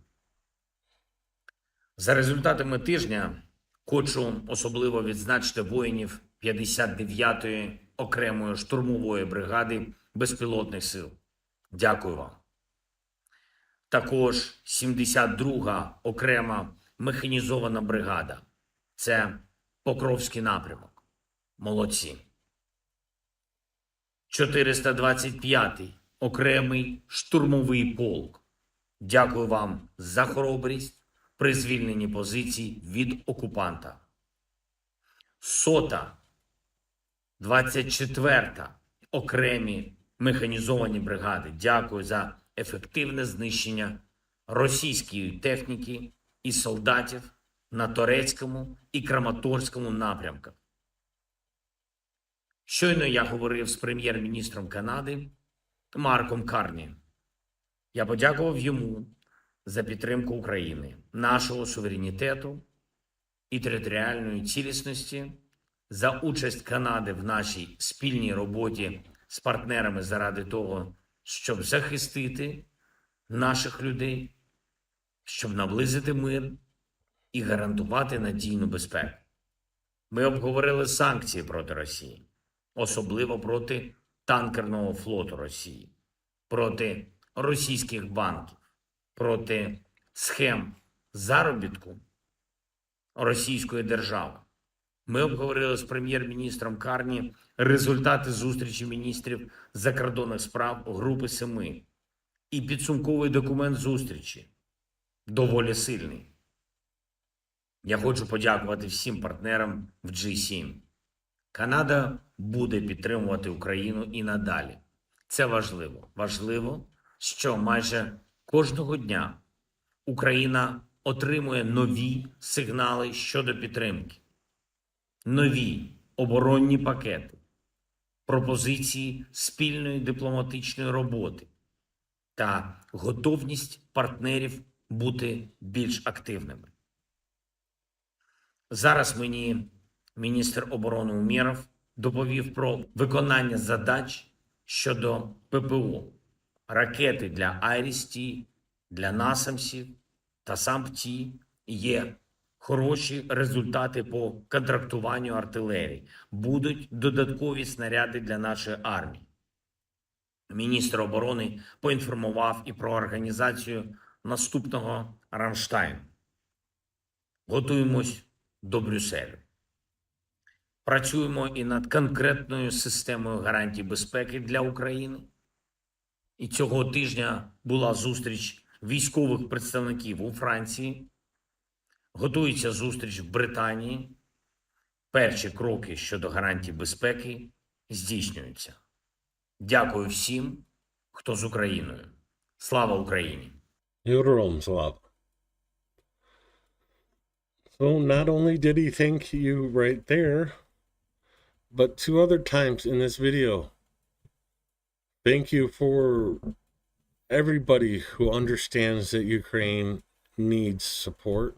За результатами тижня хочу особливо відзначити воїнів 59-ї окремої штурмової бригади безпілотних сил. Дякую вам. Також 72-га окрема механізована бригада. Це Покровський напрямок. Молодці. 425-й окремий штурмовий полк. Дякую вам за хоробрість при звільненні позицій від окупанта. 100-та, 24-та окремі механізовані бригади. Дякую за ефективне знищення російської техніки і солдатів на Торецькому і Краматорському напрямках. Щойно я говорив з прем'єр-міністром Канади Марком Карні. Я подякував йому за підтримку України, нашого суверенітету і територіальної цілісності, за участь Канади в нашій спільній роботі з партнерами заради того, щоб захистити наших людей, щоб наблизити мир і гарантувати надійну безпеку. Ми обговорили санкції проти Росії, особливо проти танкерного флоту Росії, проти російських банків, проти схем заробітку російської держави. Ми обговорили з прем'єр-міністром Карні результати зустрічі міністрів закордонних справ Групи Семи і підсумковий документ зустрічі доволі сильний. Я хочу подякувати всім партнерам в G7. Канада буде підтримувати Україну і надалі. Це важливо. Важливо, що майже кожного дня Україна отримує нові сигнали щодо підтримки, нові оборонні пакети, пропозиції спільної дипломатичної роботи та готовність партнерів бути більш активними. Зараз мені міністр оборони Умєров доповів про виконання задач щодо ППО, ракети для «Айріс-Т», для «Насамсів» та «Самп-Т». Є хороші результати по контрактуванню артилерії. Будуть додаткові снаряди для нашої армії. Міністр оборони поінформував і про організацію наступного Рамштайну. Готуємось до Брюсселю. Працюємо і над конкретною системою гарантій безпеки для України. І цього тижня була зустріч військових представників у Франції. Готується зустріч в Британії. Перші кроки щодо гарантій безпеки здійснюються. Дякую всім, хто з Україною. Слава Україні! Героям слава. So not only did he thank you right there, but two other times in this video. Thank you for everybody who understands that Ukraine needs support.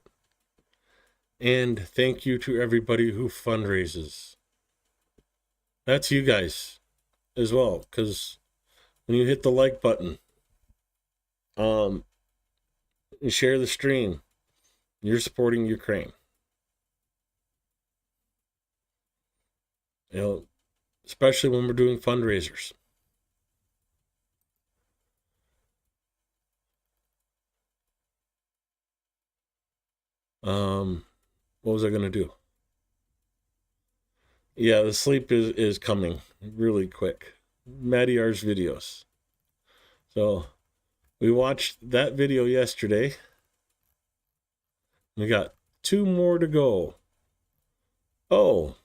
And thank you to everybody who fundraises. That's you guys as well, because when you hit the like button, and share the stream, you're supporting Ukraine. You know, especially when we're doing fundraisers. What was I going to do? Yeah, the sleep is coming really quick. Madiar's videos. So we watched that video yesterday. We got 2 more to go. Oh.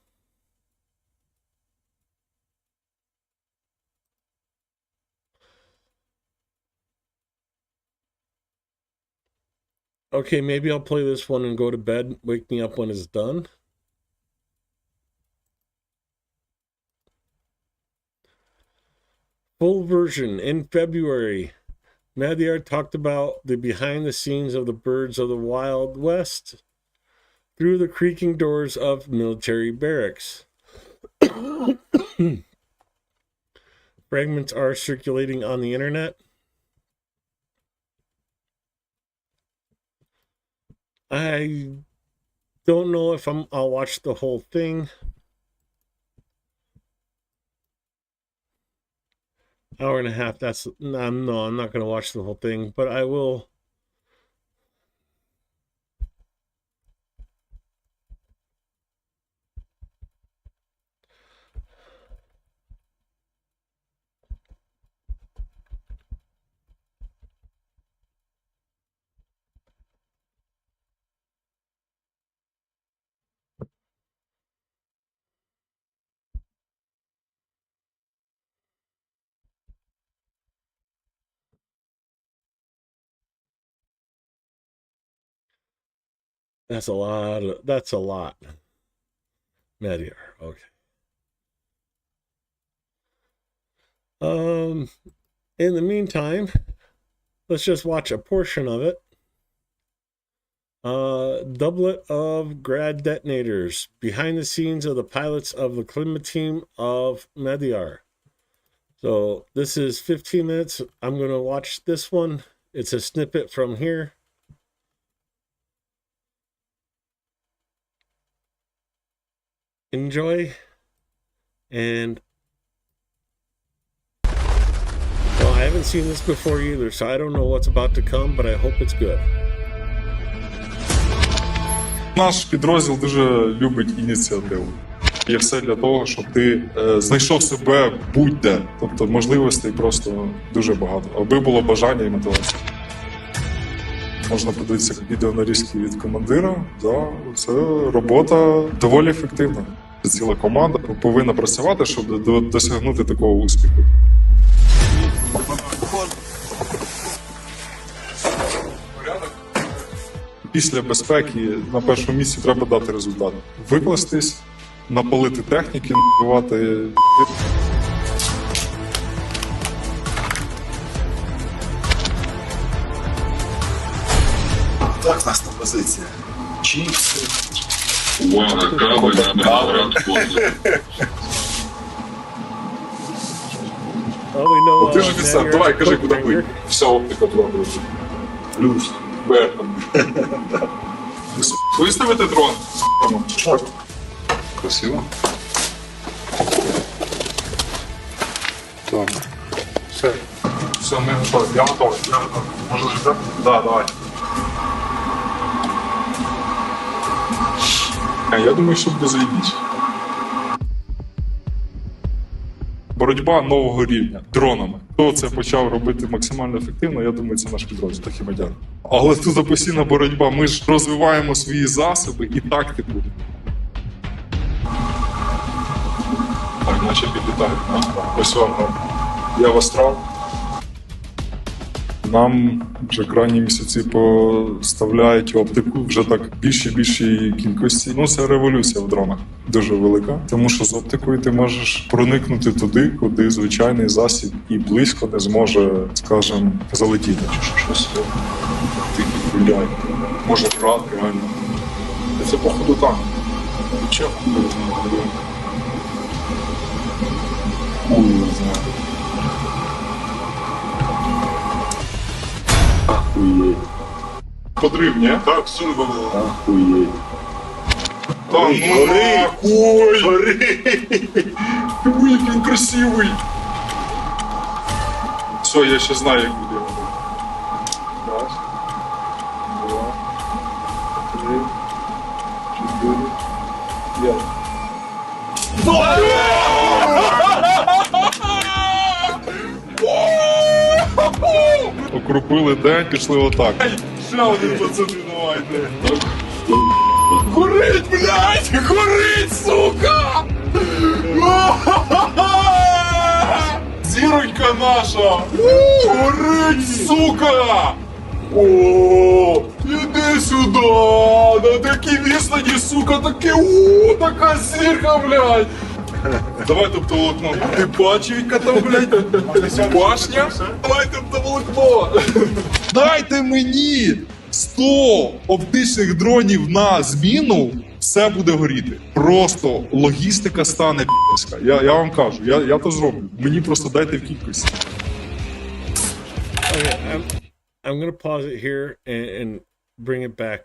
Okay, maybe I'll play this one and go to bed. Wake me up when it's done. Full version in February. Madiar talked about the behind the scenes of the birds of the Wild West through the creaking doors of military barracks. Fragments are circulating on the internet. I don't know if I'll watch the whole thing. Hour and a half, that's no, I'm not going to watch the whole thing, but I will. That's a lot. Madiar, okay. In the meantime, let's just watch a portion of it. Doublet of grad detonators behind the scenes of the pilots of the climate team of Madiar. So this is 15 minutes. I'm going to watch this one. It's a snippet from here. Enjoy. And well, I haven't seen this before either, so I don't know what's about to come, but I hope it's good. Наш підрозділ дуже любить ініціативу. Є все для того, щоб ти знайшов себе будь-де. Тобто можливостей просто дуже багато. Аби було бажання і мотивація. Можна подивитися відеонарізки від командира. Да, це робота доволі ефективна. Ціла команда повинна працювати, щоб досягнути такого успіху. Після безпеки на першому місці треба дати результат. Викластись, напалити техніки, набивати. Так, у нас на позиція. Чіпси. Увага, кави на апарат фото. Oh, we know, Ти ж офіцер, Madiar давай, is кажи, a куди cook бити. ringer. Вся оптика туди буде. Плюс. Бертом. Виставити дрон. Так. Красиво. Так. Все. Все, ми готові. Я готовий. Може вже так? Да, давай. Я думаю, що буде заїбіть. Боротьба нового рівня дронами. Хто це почав робити максимально ефективно, я думаю, це наш підрозділ Тахімедян. Але тут постійна боротьба. Ми ж розвиваємо свої засоби і тактику. Так, наче підлітають. Ось вам. Я в астрал. Нам вже крайні місяці поставляють оптику вже так більшій кількості. Ну, це революція в дронах. Дуже велика. Тому що з оптикою ти можеш проникнути туди, куди звичайний засіб і близько не зможе, скажімо, залетіти. Щось ти гуляє. Може грати реально. Це походу так. Чого? Хуй не знаю. Охуєть. Подрив, ні? Так, суну було. Охуєть. Та ну нахуй! Ой, який він красивий! Все, я ще знаю, як буде. Раз, два, три, чотири, п'ять. Окропили день, пішли отак. Ще один, пацани, давайте. Горить, блядь! Горить, сука! Зіронька наша! Горить, сука! О, іди сюди! На такій відстані, сука, таке, така зірка, блядь! Давай оптоволокно. Ти бачив, яка там, блядь, башня? Давайте оптоволокно! Дайте мені 100 оптичних дронів на зміну, все буде горіти. Просто логістика стане п***ська. Я вам кажу, я то зроблю. Мені просто дайте в кількості. Okay, I'm gonna pause it here and bring it back.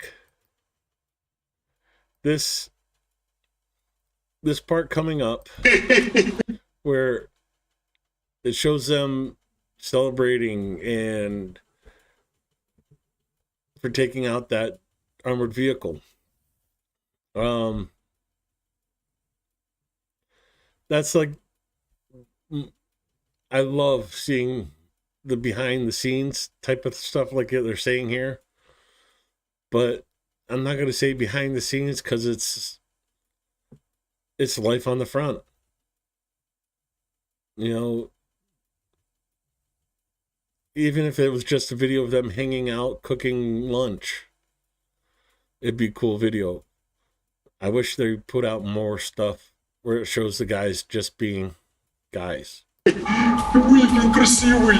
This part coming up where it shows them celebrating and for taking out that armored vehicle. That's like, I love seeing the behind the scenes type of stuff like they're saying here, but I'm not going to say behind the scenes because it's life on the front. You know, even if it was just a video of them hanging out cooking lunch, it'd be a cool video. I wish they put out more stuff where it shows the guys just being guys. Ой, який красивий!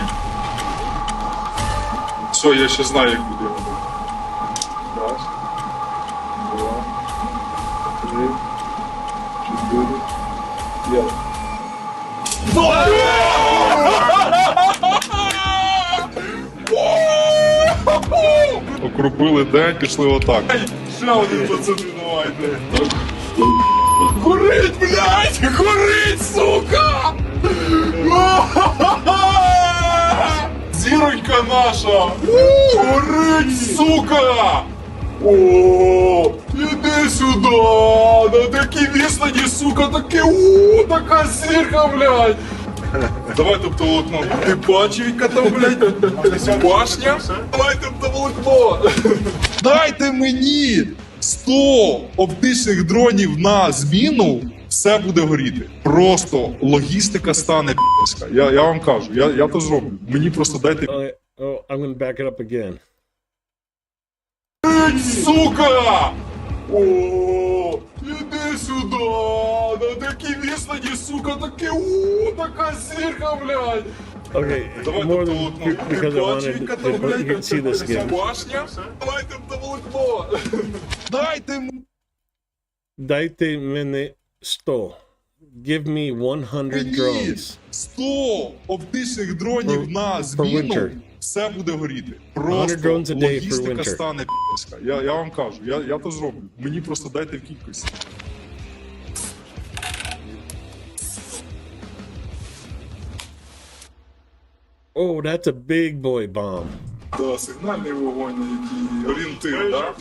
Все, я ще знаю, як буде. Раз, два, три, чотири, п'ять. Окропили день, пішли отак. Ще один, пацани, давайте. Горить, блядь! Горить, сука! Зіронька наша! Горить, сука! О, іди сюди! На такій відстані, сука, таке, така зірка, блядь! Давайте оптоволокно. Ти бачив, яка там, блядь, башня? Давайте оптоволокно. Дайте мені 100 оптичних дронів на зміну, все буде горіти. Просто логістика стане п***ська. Я вам кажу, я то зроблю. Мені просто дайте... Oh, I'm going to back it up again. Сука! О, іди сюди! На такій відстані, сука, таке, така зірка, блядь! Okay, Давайте more than оптоволокно. because I wanted Яка to, там, you can блядь, see this again. башня? Давайте оптоволокно. Дайте мені Дайте мене 100. Give me 100 drones. 100 оптичних дронів на зміну, winter. все буде горіти. 100 Просто drones a day for логістика winter. стане п***ська. Я вам кажу, я то зроблю. Мені просто дайте в кількості. Oh, that's a big boy bomb. Да, сигнальний вогонь, який орієнтир, так?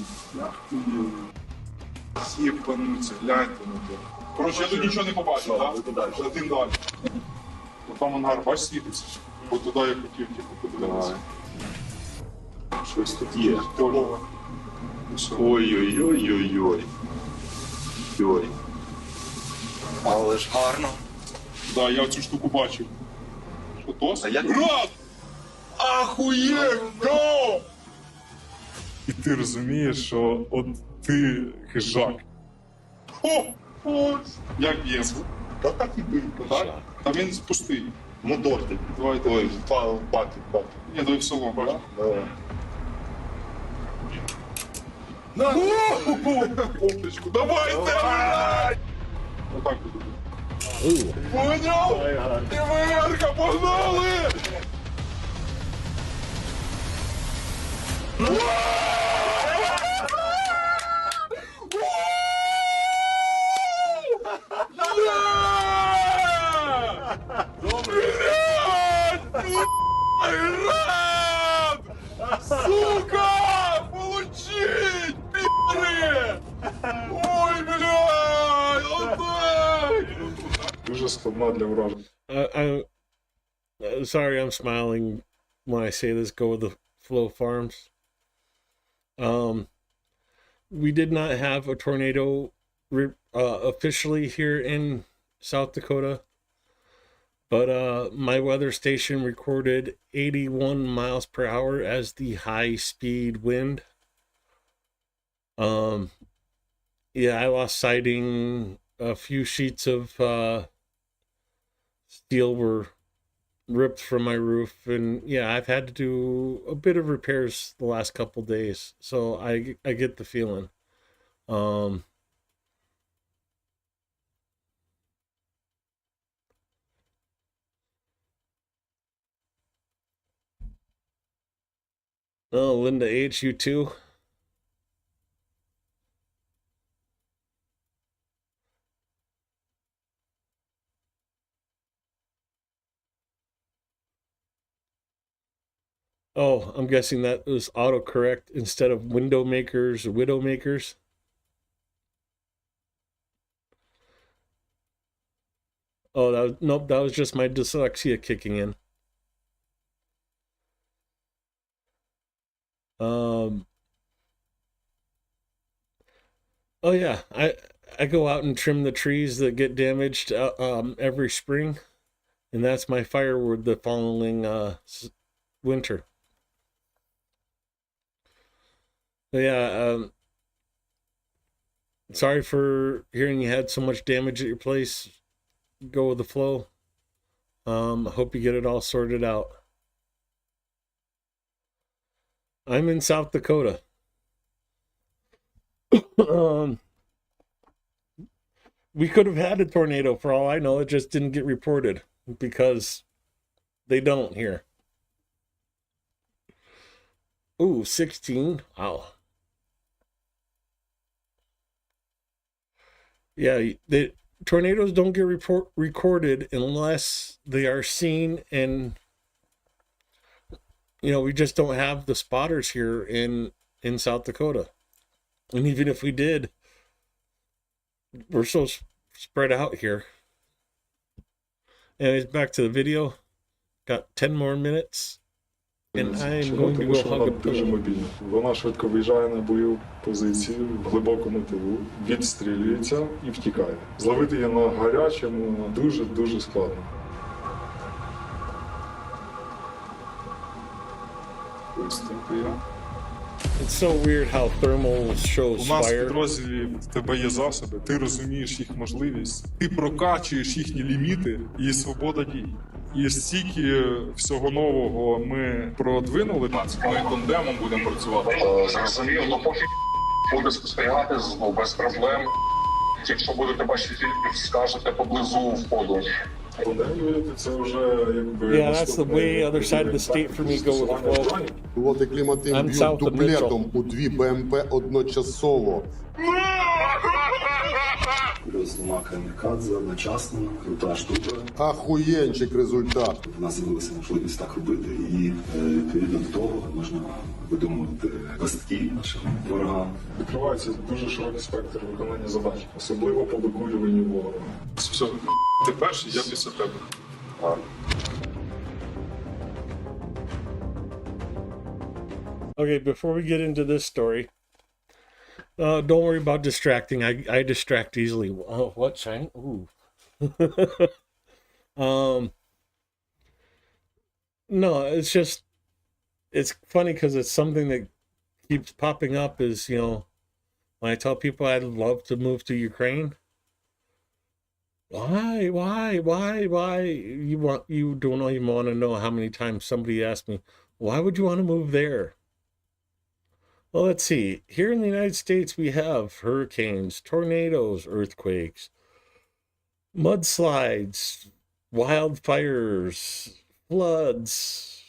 Єбануться, гляньте на те. Коротше, я тут нічого не побачив, так? Летим далі. Там ангар, бач, світиться. От туди я хотів, типу, подивитися. Щось тут є. Тьолова. Ой-ой-ой-ой-ой. Ой. Але ж гарно. Да, я цю штуку бачив. Що, тос? А як- Раз! Ахуєть! Го! І ти розумієш, що от ти хижак. О! Як б'є? Та так і бий, Так? Та він пустий. Мотор ти. Давайте. Ой, паки. Ні, давай в село, бачиш? Давай. На! Оптичку, давайте! блядь! Отак буде. Ooh. Поняв? Іверка, погнали! Рад! Сука! Получить! Пи***ы! Ой, блядь! Вот так! складна для враження. Sorry, I'm smiling when I say this. Go with the flow farms. We did not have a tornado officially here in South Dakota, but my weather station recorded 81 miles per hour as the high speed wind. Yeah, I lost sighting. A few sheets of steel were ripped from my roof, and yeah, I've had to do a bit of repairs the last couple days, so I get the feeling. Oh, Linda H, you too? Oh, I'm guessing that was autocorrect instead of window makers or widow makers. Oh, nope, that was just my dyslexia kicking in. Oh yeah, I go out and trim the trees that get damaged every spring, and that's my firewood the following winter. But yeah, sorry for hearing you had so much damage at your place. Go with the flow. I hope you get it all sorted out. I'm in South Dakota. We could have had a tornado for all I know. It just didn't get reported because they don't here. Ooh, 16. Wow. Yeah, the tornadoes don't get recorded unless they are seen, and we just don't have the spotters here in South Dakota. And even if we did, we're so spread out here. Anyways, back to the video. Got 10 more minutes. And I'm going to Тому go що hug вона a дуже pillow. мобільна. Вона швидко виїжджає на бойову позицію в глибокому тилу, відстрілюється і втікає. Зловити її на гарячому дуже складно. Ось таке. It's so weird how thermal shows У нас в fire. підрозділі в тебе є засоби, ти розумієш їх можливість, ти прокачуєш їхні ліміти і свобода дій. І стільки всього нового ми продвинули. Ми тандемом будемо працювати. Зрозумів, ну поки буде спостерігати без проблем. Якщо будете бачити фільмів, скажете поблизу входу. Це вже якби... Yeah, that's the way other side of the state for me go with the flow. Пілоти Кліматин I'm б'ють south of дуплетом у 2 БМП одночасово. Плюс нема камікадзе, одночасно, крута штука. Ахуєнчик результат. У нас з'явилася можливість так робити, і відповідно до того можна видумувати пастки нашим ворогам. Відкривається дуже широкий спектр виконання задач, особливо по викурюванню ворога. Все, ти перший, я після тебе. Okay, before we get into this story, don't worry about distracting. I distract easily. Oh, what, Shine? Ooh. No, it's just, it's funny because it's something that keeps popping up is, when I tell people I'd love to move to Ukraine. Why? You don't even want to know how many times somebody asked me, why would you want to move there? Well, let's see. Here in the United States, we have hurricanes, tornadoes, earthquakes, mudslides, wildfires, floods.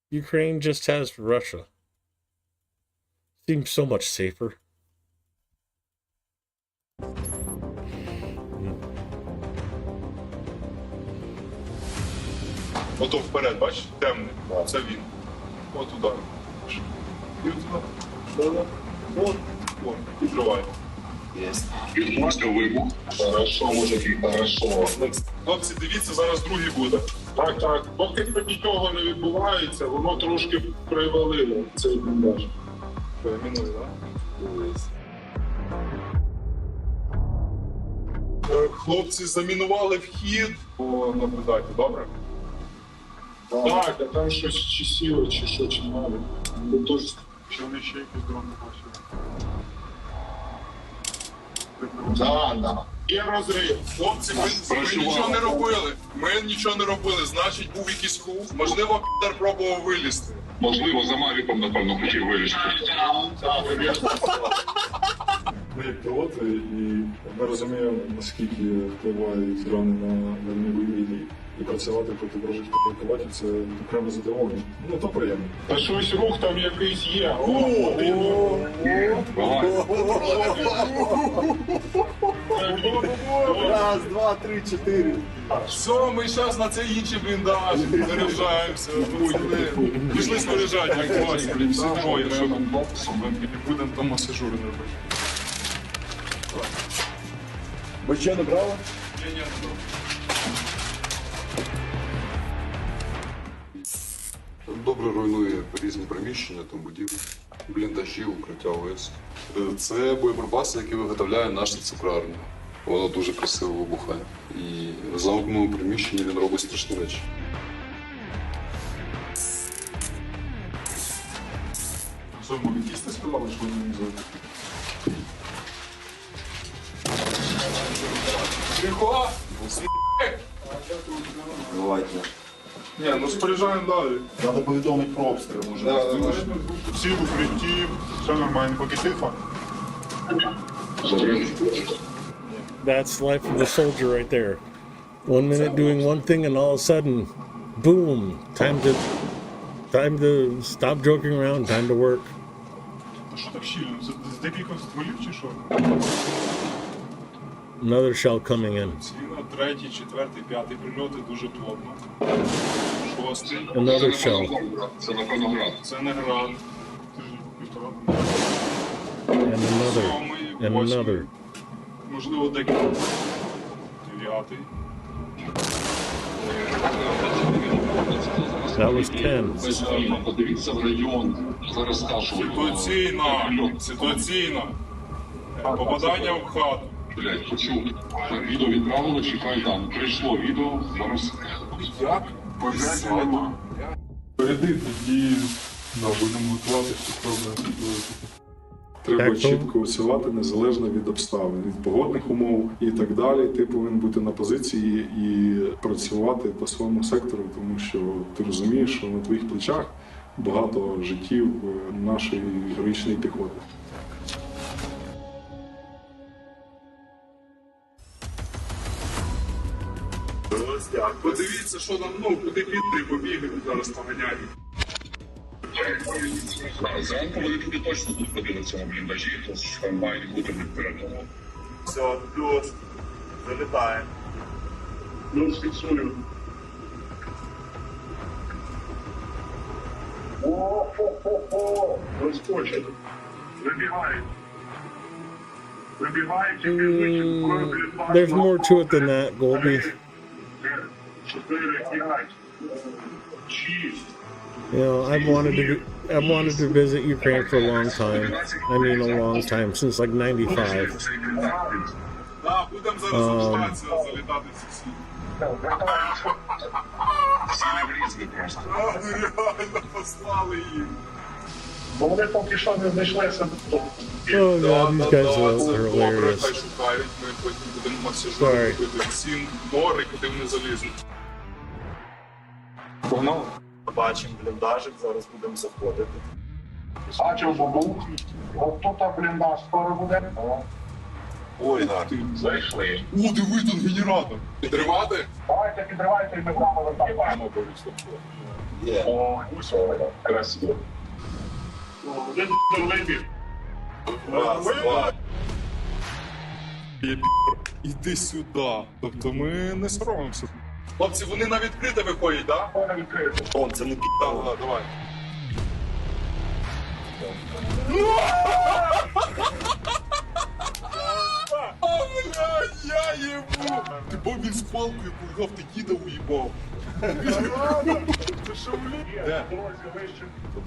Ukraine just has Russia. Seems so much safer. Ото вперед, бачиш, темний. Це він. От удар. І от туди. От, підривай. Відбувся вибух. Хорошо, мужики, хорошо. Хлопці, дивіться, зараз другий буде. Так, так. Поки нічого не відбувається, воно трошки привалило цей бліндаж. Мінує, так? Хлопці замінували вхід. Наблюдайте, добре? Так, а там щось чи сіло, чи що, чи мали. Чи вони ще якийсь дрон не бачили? Да. Є розрив. Хлопці, ми нічого не робили. Ми нічого не робили. Значить, був якийсь рух. Можливо, Пітер пробував вилізти. Можливо, за Мавіком, напевно, хотів вилізти. Ми як пілоти, і ми розуміємо, наскільки впливають дрони на бойові дії. І працювати проти ворожих пілотів – це окреме задоволення. Ну, то приємно. Та щось рух там якийсь є. Раз, два, три, чотири. Все, ми зараз на цей інший бліндаж. Заряджаємося. Пішли споряджати, як класі. Всі троє, що там боксом. І будемо там масажури робити. Ви ще не брали? Ні, не брав. Добре руйнує різні приміщення, там будівлі, бліндажі, укриття ОС. Це боєприпаси, які виготовляє наша цукрарня. Воно дуже красиво вибухає. І в замкненому приміщенні він робить страшні речі. Особливо якісь не сказали, що вони не зробили. Тихо! Давайте. Ні, ну споряджаємо далі. Треба повідомити про обстріл. Всі в укритті, все нормально, поки тихо. That's life of a soldier right there. 1 minute doing one thing and all of a sudden, boom, time to stop joking around, time to work. А що так щільно? Це з декількох стволів чи що? Another shell coming in. Ціна, третій, четвертий, п'ятий прильоти дуже плотно. Шостий. Another shell. Це, напевно, град. Це не град. Це ж півтора. And another. Сьомий, And восьмий. another. Можливо, декілька. Дев'ятий. That was 10. Подивіться в район. Зараз скажу. Ситуаційно. Попадання в хату. Блять, хочу. Відео відправили, чекаю там. Прийшло відео, зараз. Як? Пожежі нема. Перейди, тоді будемо готувати, що проблем. Треба Так, чітко усувати незалежно від обставин, від погодних умов і так далі. Ти повинен бути на позиції і працювати по своєму сектору, тому що ти розумієш, що на твоїх плечах багато життів нашої героїчної піхоти. Подивіться, що нам, куди підти побігли, зараз поганяють. Зранку вони туди точно тут ходили в цьому бліндажі, тож там має бути відпередково. Все, плюс. Залітаємо. Плюс фіксую. О-хо-хо-хо! Розпочали. Вибігають. Вибігають і біжуть. There's more to it than that, Golby. 4, 5, 6. You know, I've wanted to visit Ukraine for a long time. I mean, a long time, since like '95. Так, будемо зараз залітатися, залітати всі. Реально послали їм. Бо вони поки що не знайшлися. Oh god, these guys are Добре, hilarious. хай шукають, ми потім будемо масажу Sorry. робити всі нори, куди вони залізуть. Погнали. Бачимо бліндажик, зараз будемо заходити. Бачив бабух. От тут бліндаж скоро буде. Ой, так. Зайшли. О, диви, тут генератор. Підривати? Давайте підривайте і ми прямо вертаємо. Є. О, красиво. Один вибіг. Раз, два. Іди сюди. Тобто ми не соромимося. Хлопці, вони на відкрите виходять, так? Вона відкрита. Он, це не Так, давай. Він з палкою пугав, ти діда уїбав. Це що, блін? Де?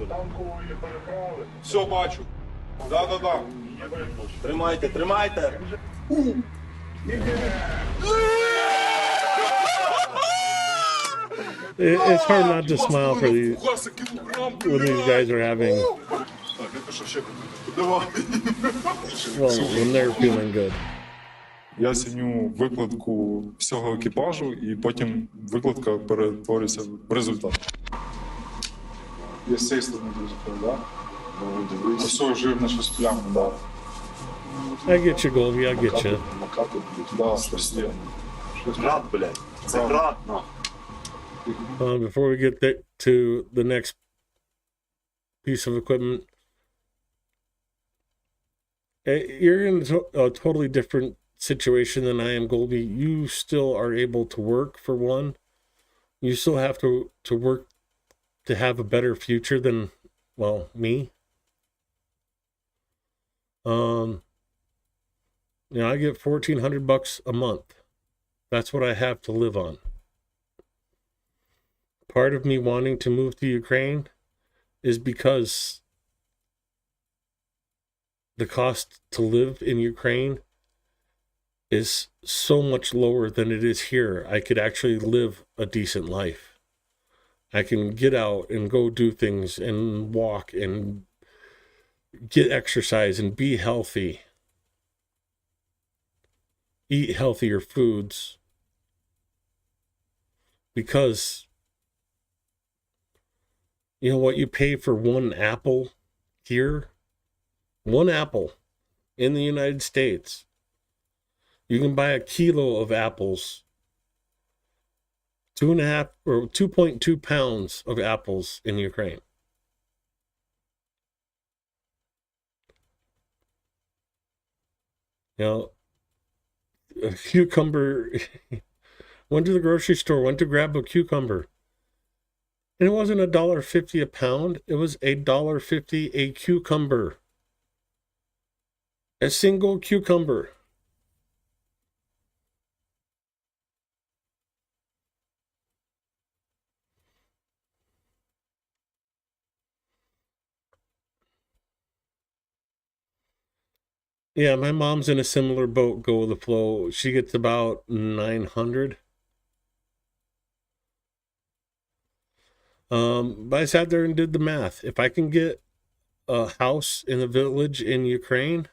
Танкової переправи. Все, бачу. Да. Тримайте, тримайте! It's hard not to smile for these when these guys are having, Так, я пишу ще. Давай. well, when they're feeling good. Я ціню викладку всього екіпажу, і потім викладка перетворюється в результат. Я з цієї сторони дуже так? Все, жирне щось плямо, да. I get you, Goldie, I get you. Да, щось є. Град, блядь. Це град, нахуй. Before we get to the next piece of equipment, you're in a totally different situation than I am, Goldie. You still are able to work, for one. You still have to work to have a better future than, well, me. I get $1,400 a month. That's what I have to live on. Part of me wanting to move to Ukraine is because the cost to live in Ukraine is so much lower than it is here. I could actually live a decent life. I can get out and go do things and walk and get exercise and be healthy. Eat healthier foods. Because you know what you pay for one apple here? One apple in the United States. You can buy a kilo of apples, 2.5 or 2.2 pounds of apples in Ukraine. A cucumber. Went to the grocery store, went to grab a cucumber. And it wasn't $1.50 a pound. It was $1.50 a cucumber. A single cucumber. Yeah, my mom's in a similar boat, go with the flow. She gets about 900. But I sat there and did the math. If I can get a house in a village in Ukraine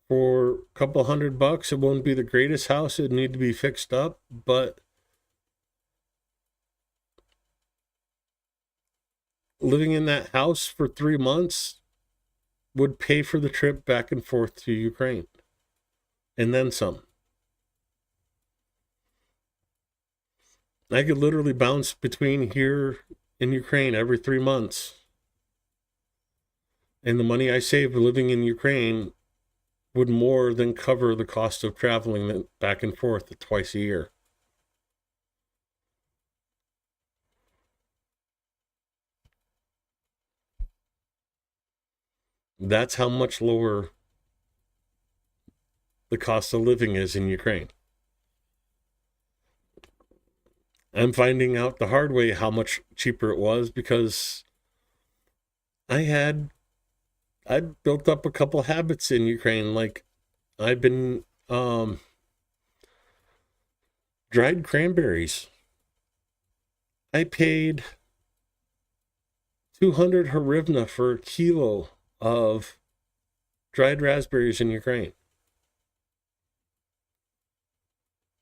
for a couple $100, it won't be the greatest house. It'd need to be fixed up, but living in that house for 3 months would pay for the trip back and forth to Ukraine. And then some. I could literally bounce between here and Ukraine every 3 months. And the money I saved living in Ukraine would more than cover the cost of traveling back and forth twice a year. That's how much lower the cost of living is in Ukraine. I'm finding out the hard way how much cheaper it was because I'd built up a couple habits in Ukraine. Like I've been dried cranberries. I paid 200 hryvnia for a kilo of dried raspberries in Ukraine.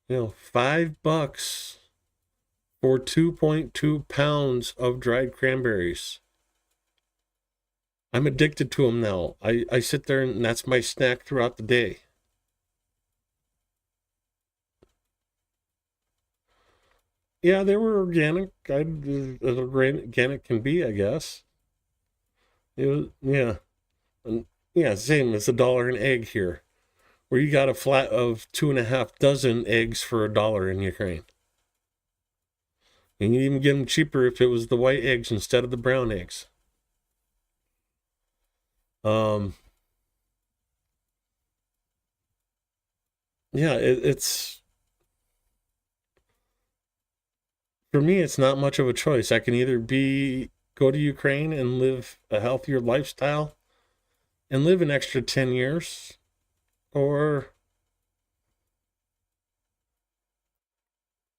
$5 for 2.2 pounds of dried cranberries. I'm addicted to them now. I sit there and that's my snack throughout the day. Yeah, they were organic. As organic can be, I guess. It was, yeah. And yeah, same as $1 an egg here, where you got a flat of 2.5 dozen eggs for $1 in Ukraine. And you even get them cheaper if it was the white eggs instead of the brown eggs. Yeah, it's for me, it's not much of a choice. I can either go to Ukraine and live a healthier lifestyle and live an extra 10 years, or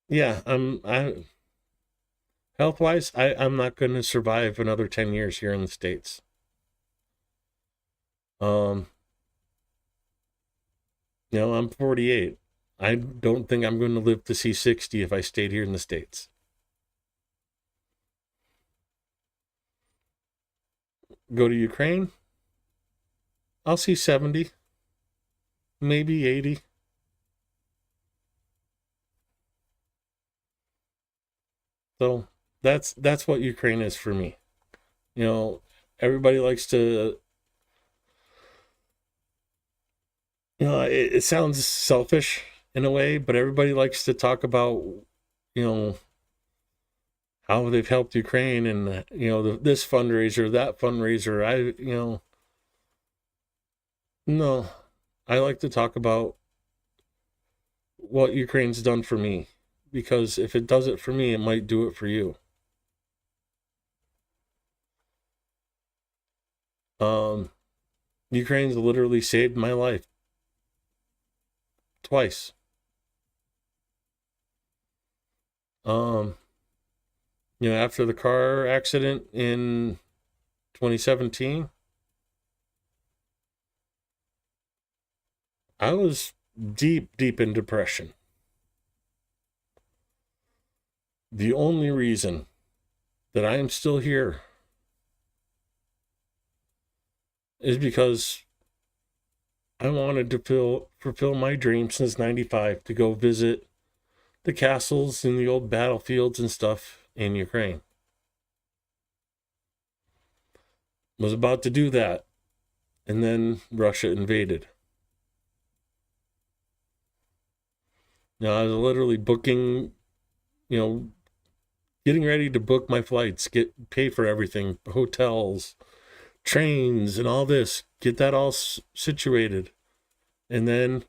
yeah, I health wise, I'm not going to survive another 10 years here in the States. I'm 48. I don't think I'm going to live to see 60 if I stayed here in the States. Go to Ukraine, I'll see 70, maybe 80. So that's what Ukraine is for me. Everybody likes to, it sounds selfish in a way, but everybody likes to talk about, how they've helped Ukraine and, this fundraiser, that fundraiser. No, I like to talk about what Ukraine's done for me, because if it does it for me, it might do it for you. Ukraine's literally saved my life twice. After the car accident in 2017, I was deep in depression. The only reason that I am still here is because I wanted to fulfill my dream since 95 to go visit the castles and the old battlefields and stuff in Ukraine. Was about to do that, and then Russia invaded. I was literally booking, getting ready to book my flights, pay for everything, hotels, trains, and all this, get that all situated, and then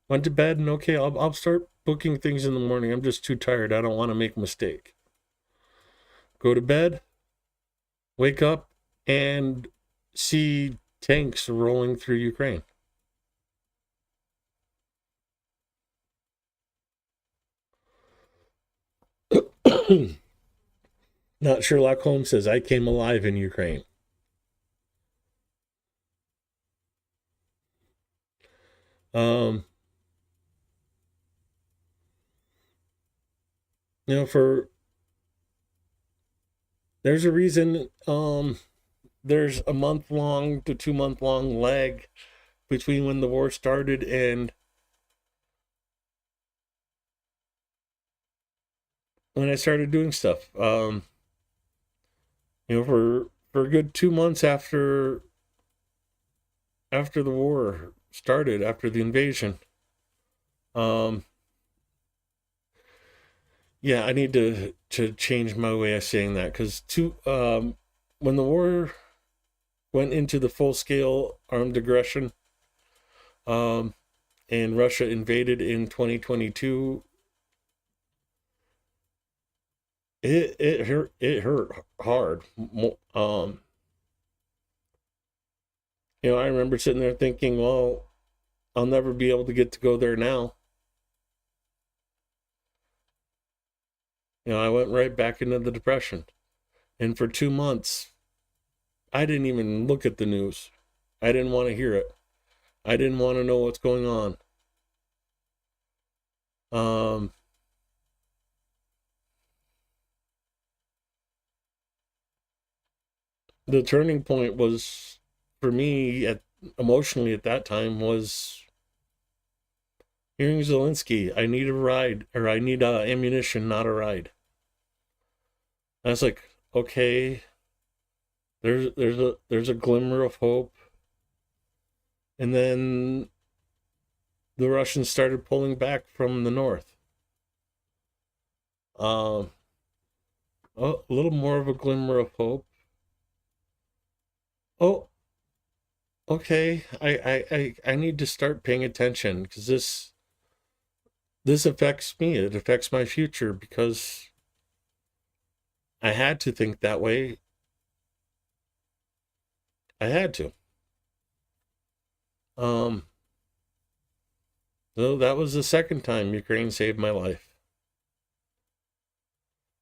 went to bed. And okay, I'll start booking things in the morning. I'm just too tired. I don't want to make a mistake. Go to bed, wake up, and see tanks rolling through Ukraine. Not Sherlock Holmes says, I came alive in Ukraine. There's a reason, there's a month-long to 2-month-long lag between when the war started and when I started doing stuff. For a good 2 months after the war started, after the invasion, yeah, I need to change my way of saying that, because when the war went into the full-scale armed aggression, and Russia invaded in 2022, it hurt hard. I remember sitting there thinking, well, I'll never be able to get to go there now. I went right back into the depression. And for 2 months, I didn't even look at the news. I didn't want to hear it. I didn't want to know what's going on. The turning point was, for me, emotionally at that time, was hearing Zelensky, I need a ride, or I need ammunition, not a ride. I was like, okay, there's a glimmer of hope. And then the Russians started pulling back from the north. A little more of a glimmer of hope. Oh, okay, I need to start paying attention, because this affects me. It affects my future, because I had to think that way. I had to. So that was the second time Ukraine saved my life.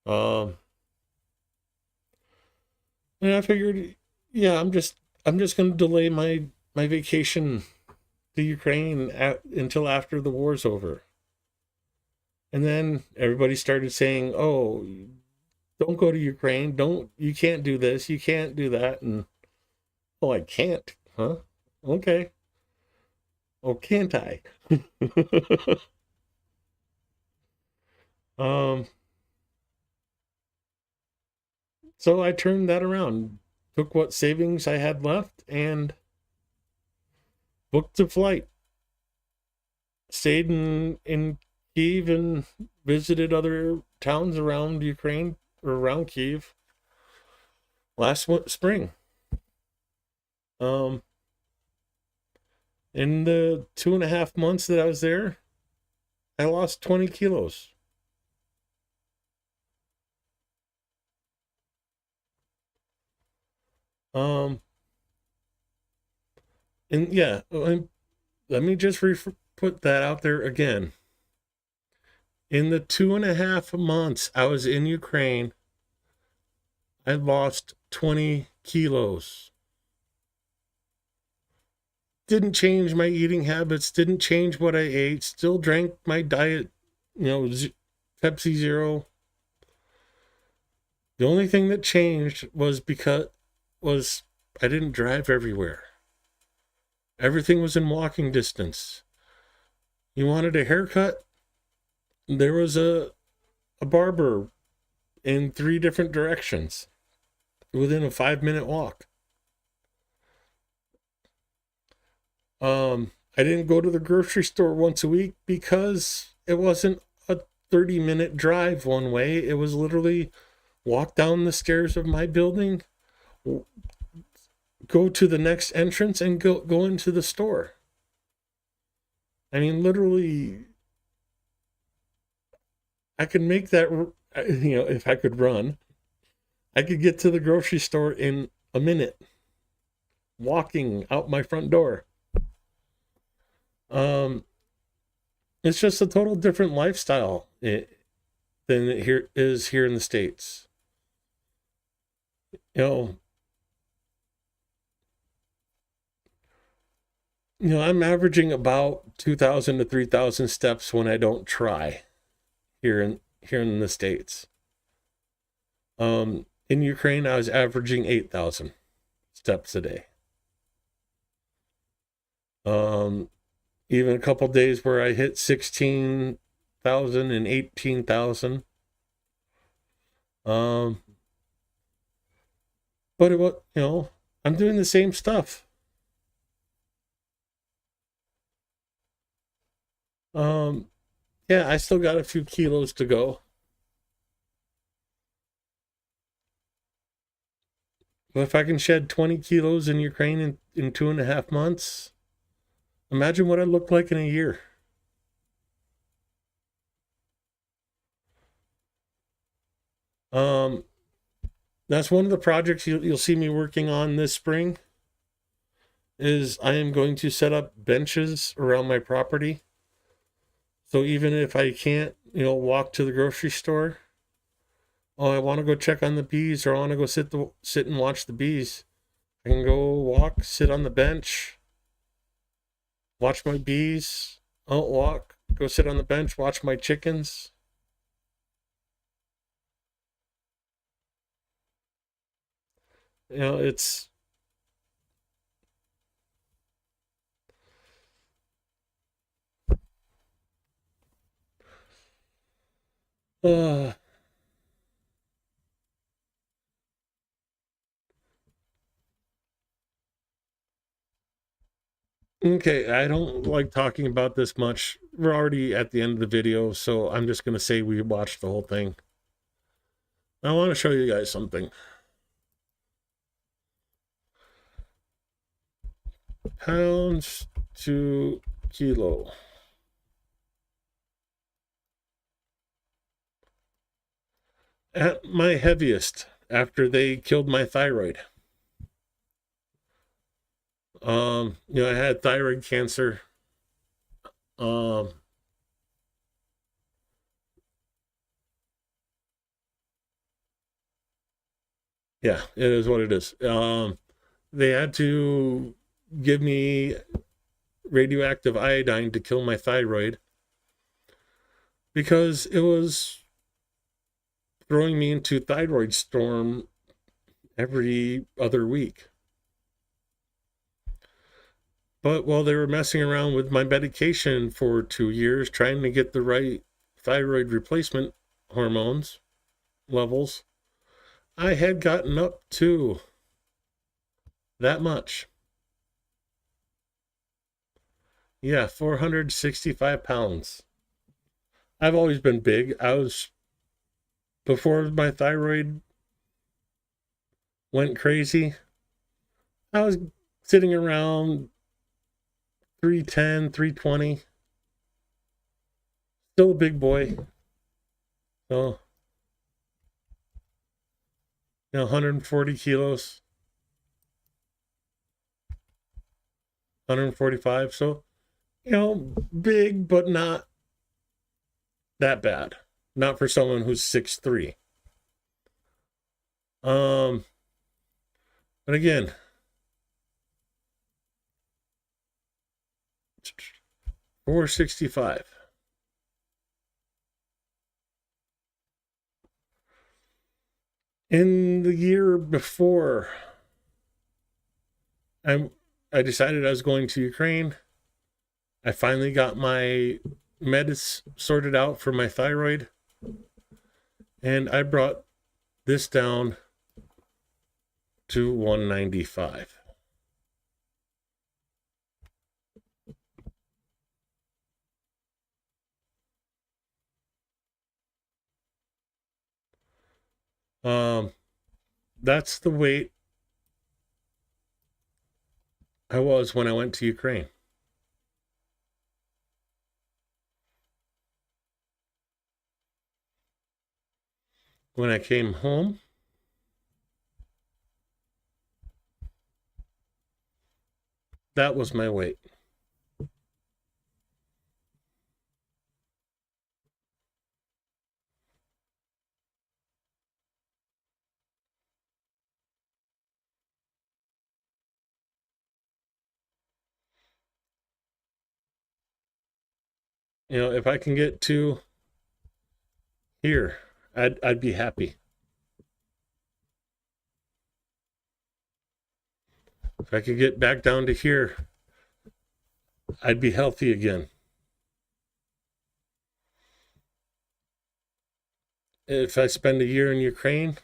And I figured, yeah, I'm just going to delay my vacation to Ukraine until after the war's over. And then everybody started saying, "Oh, don't go to Ukraine. You can't do this. You can't do that." And oh, I can't, huh? Okay. Oh, can't I? um. So I turned that around, took what savings I had left, and booked a flight. Stayed in Kiev and visited other towns around Ukraine or around Kiev last spring. In the 2.5 months that I was there, I lost 20 kilos. And yeah, let me just put that out there again. In the 2.5 months I was in Ukraine, I lost 20 kilos. Didn't change my eating habits, didn't change what I ate, still drank my diet, Pepsi Zero. The only thing that changed was I didn't drive everywhere. Everything was in walking distance. You wanted a haircut? There was a barber in 3 different directions within a 5-minute walk. I didn't go to the grocery store once a week because it wasn't a 30-minute drive one way. It was literally walk down the stairs of my building, go to the next entrance, and go into the store. I mean, literally, I could make that, if I could run, I could get to the grocery store in a minute, walking out my front door. It's just a total different lifestyle than it is here in the States. I'm averaging about 2,000 to 3,000 steps when I don't try here in the States. In Ukraine, I was averaging 8,000 steps a day. Even a couple days where I hit 16,000 and 18,000. But I'm doing the same stuff. Yeah, I still got a few kilos to go. But if I can shed 20 kilos in Ukraine in 2.5 months, imagine what I look like in a year. That's one of the projects you'll see me working on this spring. Is I am going to set up benches around my property. So even if I can't, walk to the grocery store, I want to go check on the bees, or I want to go sit and watch the bees, I can go walk, sit on the bench, watch my bees. I'll walk, go sit on the bench, watch my chickens. It's okay, I don't like talking about this much. We're already at the end of the video, so I'm just going to say we watched the whole thing. I want to show you guys something. Pounds to kilo. at my heaviest after they killed my thyroid. I had thyroid cancer. Um, yeah, it is what it is. They had to give me radioactive iodine to kill my thyroid because it was throwing me into thyroid storm every other week. But while they were messing around with my medication for 2 years, trying to get the right thyroid replacement hormones levels, I had gotten up to that much. Yeah, 465 pounds. I've always been big. Before my thyroid went crazy, I was sitting around 310, 320. Still a big boy. So, 140 kilos, 145. So, big, but not that bad. Not for someone who's 6'3". But again, 465. In the year before, I decided I was going to Ukraine. I finally got my meds sorted out for my thyroid, and I brought this down to 195. That's the weight I was when I went to Ukraine. When I came home, that was my weight. If I can get to here, I'd be happy. If I could get back down to here, I'd be healthy again. If I spend a year in Ukraine,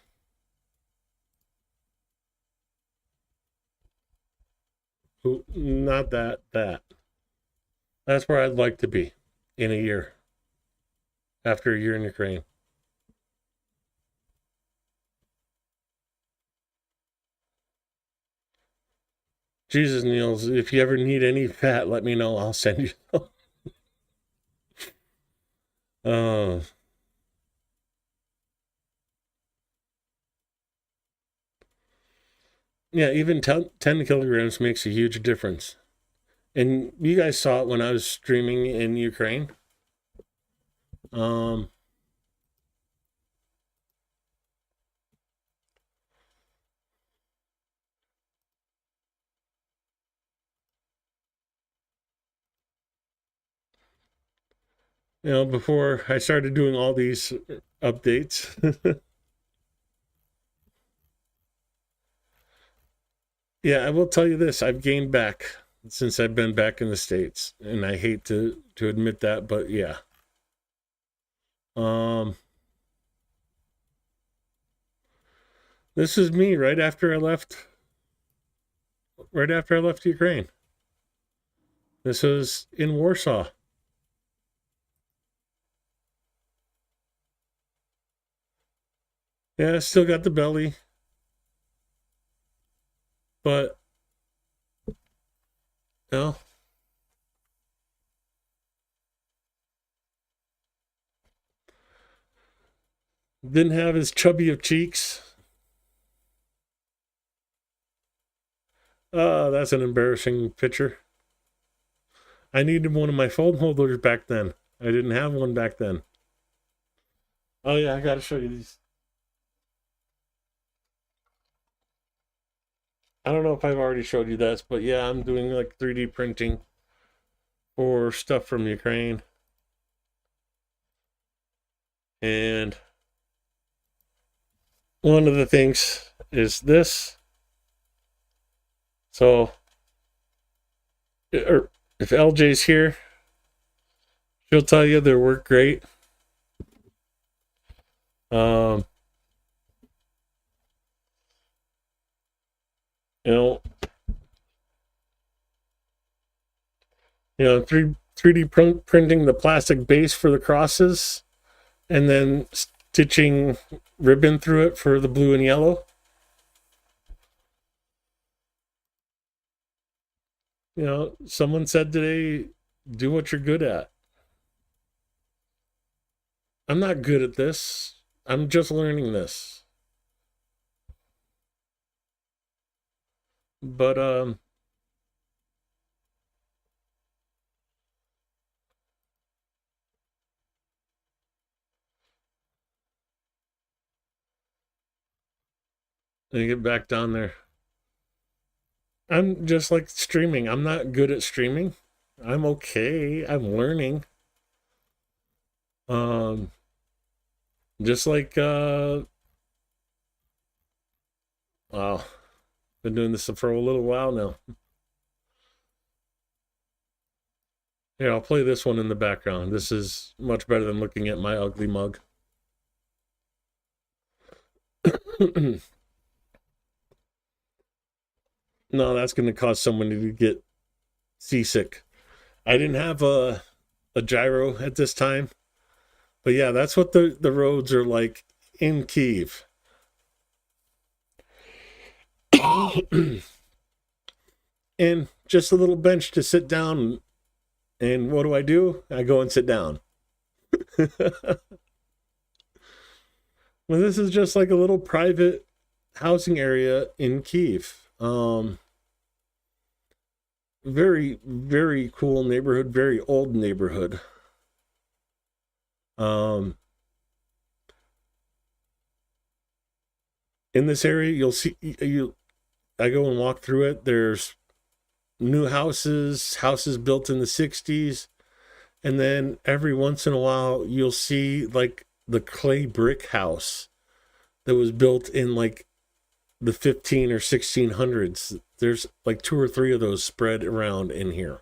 not that. That's where I'd like to be in a year, after a year in Ukraine. Jesus, Niels, if you ever need any fat, let me know. I'll send you some. Yeah, even 10 kilograms makes a huge difference. And you guys saw it when I was streaming in Ukraine. Before I started doing all these updates. Yeah, I will tell you this. I've gained back since I've been back in the States. And I hate to admit that, but yeah. This is me right after I left Ukraine. This was in Warsaw. Yeah, I still got the belly. But no. Didn't have as chubby of cheeks. That's an embarrassing picture. I needed one of my phone holders back then. I didn't have one back then. Oh yeah, I gotta show you these. I don't know if I've already showed you this, but yeah, I'm doing like 3D printing for stuff from Ukraine. And one of the things is this. So, if LJ's here, she'll tell you they work great. Um, you know, 3D printing the plastic base for the crosses, and then stitching ribbon through it for the blue and yellow. You know, someone said today, do what you're good at. I'm not good at this. I'm just learning this. But let me get back down there. I'm just like streaming. I'm not good at streaming. I'm okay. I'm learning. Just like wow. Been doing this for a little while now. Here, I'll play this one in the background. This is much better than looking at my ugly mug. No, that's going to cause someone to get seasick. I didn't have a gyro at this time. But yeah, that's what the roads are like in Kyiv. And just a little bench to sit down. And what do? I go and sit down. Well, this is just like a little private housing area in Kyiv. Very, very cool neighborhood, very old neighborhood. In this area, you'll see I go and walk through it. There's new houses built in the 60s, and then every once in a while you'll see like the clay brick house that was built in like the 15 or 1600s. There's like 2 or 3 of those spread around in here.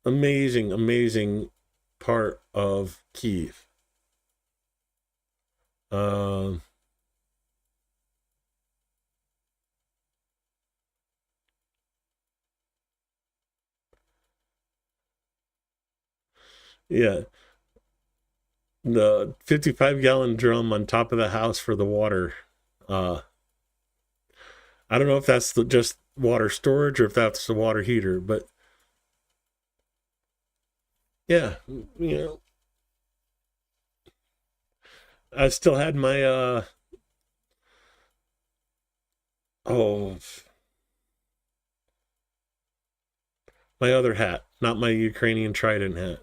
Amazing part of Kyiv. Yeah. The 55-gallon drum on top of the house for the water. I don't know if that's just water storage or if that's the water heater, but yeah, you know, I still had my my other hat, not my Ukrainian Trident hat.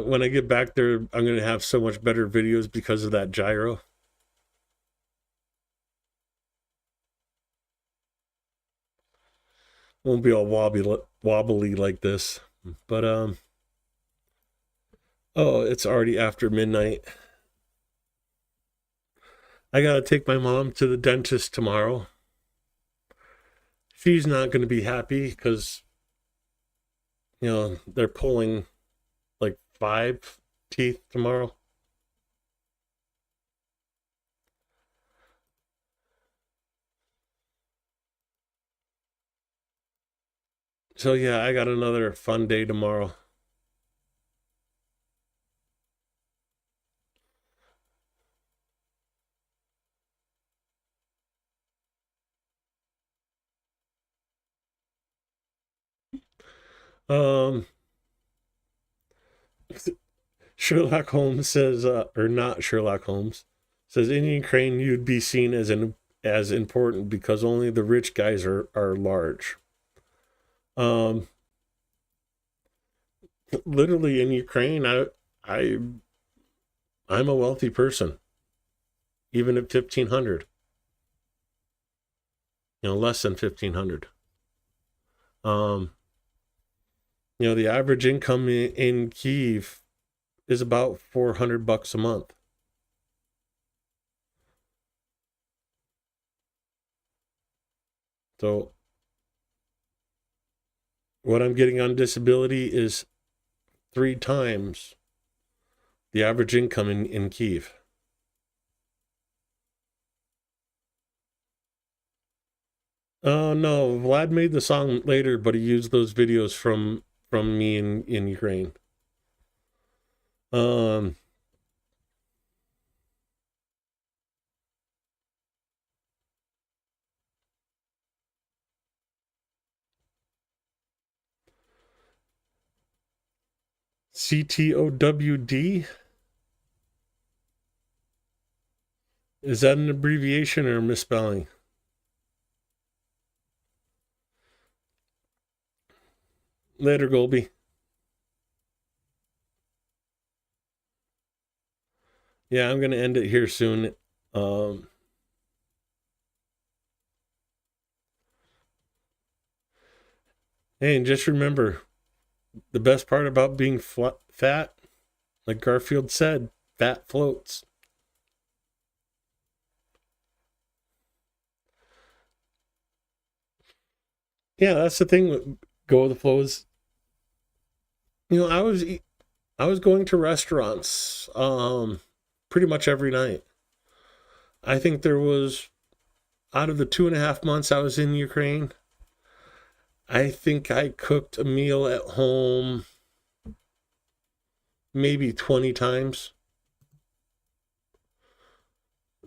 When I get back there, I'm gonna have so much better videos because of that gyro. Won't be all wobbly like this. But oh, it's already after midnight. I gotta take my mom to the dentist tomorrow. She's not gonna be happy because they're pulling like 5 teeth tomorrow. So yeah, I got another fun day tomorrow. Um, Sherlock Holmes says, or not Sherlock Holmes, says in Ukraine you'd be seen as important because only the rich guys are large. Literally in Ukraine, I I'm a wealthy person, even at 1,500. Less than 1,500. The average income in Kyiv is about $400 a month. So what I'm getting on disability is 3 times the average income in Kyiv. No, Vlad made the song later, but he used those videos from me in Ukraine. CTOWD? Is that an abbreviation or a misspelling? Later, Golby. Yeah, I'm going to end it here soon. Hey, and just remember, the best part about being fat, like Garfield said, fat floats. Yeah, that's the thing with go with the flows. I was going to restaurants pretty much every night. I think there was, out of the 2.5 months I was in Ukraine, I think I cooked a meal at home maybe 20 times.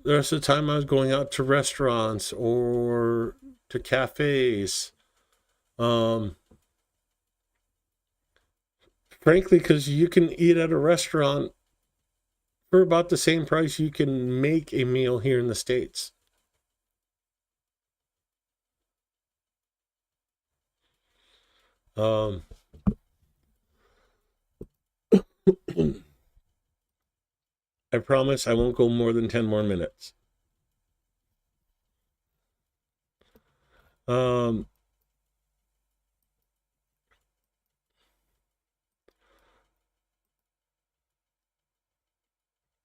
The rest of the time I was going out to restaurants or to cafes. Frankly, because you can eat at a restaurant for about the same price you can make a meal here in the States. I promise I won't go more than 10 more minutes.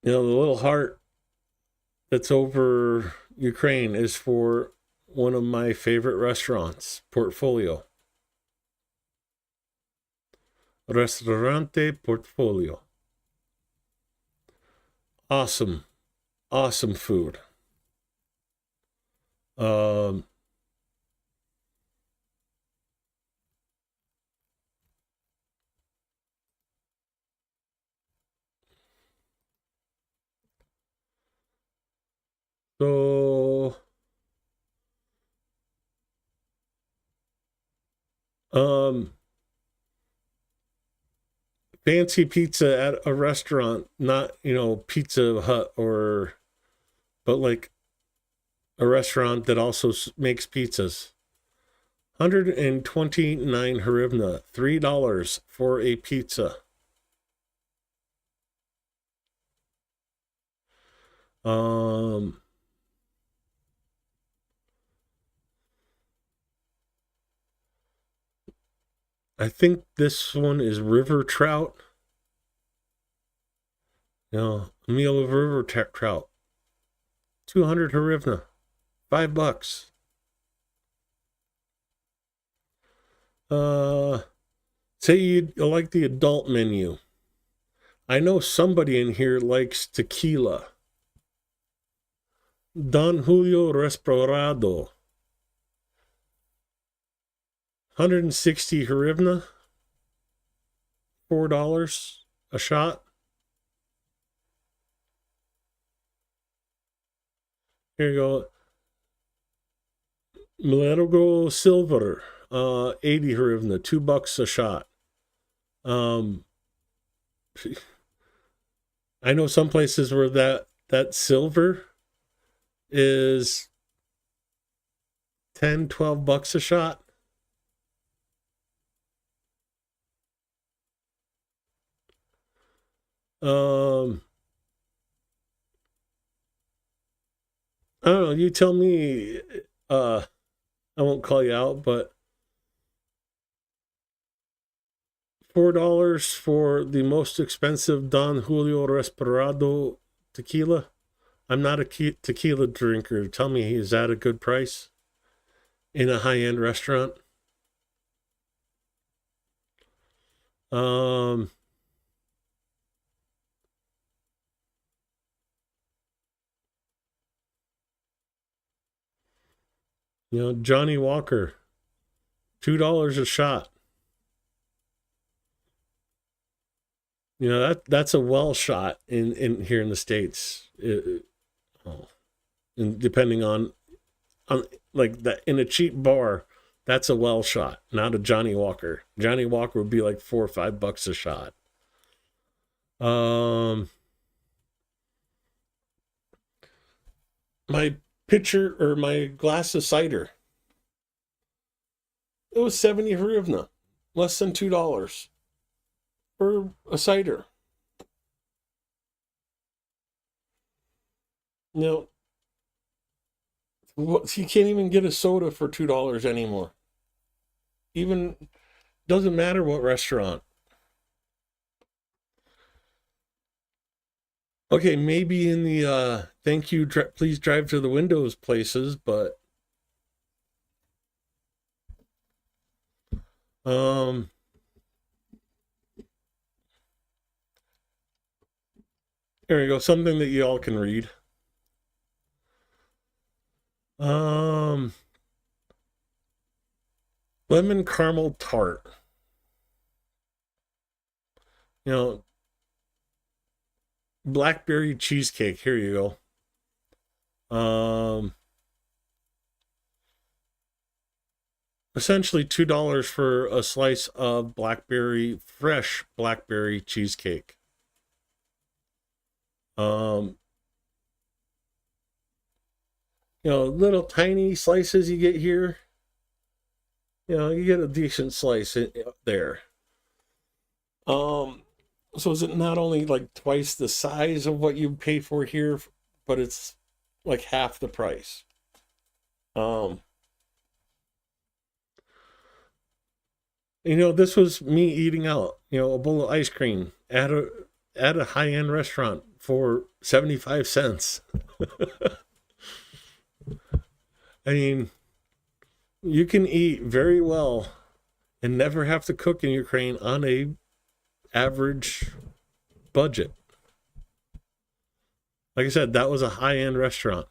The little heart that's over Ukraine is for one of my favorite restaurants, Portfolio. Ristorante Portfolio. Awesome food. So, fancy pizza at a restaurant, not, Pizza Hut but like a restaurant that also makes pizzas. 129 hryvnia, $3 for a pizza. I think this one is river trout. A meal of river trout. 200 hryvnia, $5. Say you like the adult menu. I know somebody in here likes tequila. Don Julio Respirado. 160 hryvnia, $4 a shot. Here you go. Mladogo silver, 80 hryvnia, $2 a shot. I know some places where that silver is $10-12 a shot. I don't know, you tell me. I won't call you out, but $4 for the most expensive Don Julio Respirado tequila. I'm not a tequila drinker. Tell me, is that a good price in a high-end restaurant? Johnny Walker, $2 a shot. That's a well shot in here in the States. And depending on like that in a cheap bar, that's a well shot, not a Johnny Walker. Johnny Walker would be like $4 or $5 a shot. My pitcher or my glass of cider, it was 70 hryvnia, less than $2 for a cider. You can't even get a soda for $2 anymore. Even doesn't matter what restaurant. Okay, maybe in the thank you, please drive to the windows places, but there you go, something that you all can read. Lemon caramel tart. Blackberry cheesecake. Here you go. Essentially $2 for a slice of fresh blackberry cheesecake. Little tiny slices you get here. You get a decent slice there. So is it not only like twice the size of what you pay for here, but it's like half the price. This was me eating out, a bowl of ice cream at a high-end restaurant for 75 cents. I mean, you can eat very well and never have to cook in Ukraine on a average budget. Like I said, that was a high-end restaurant.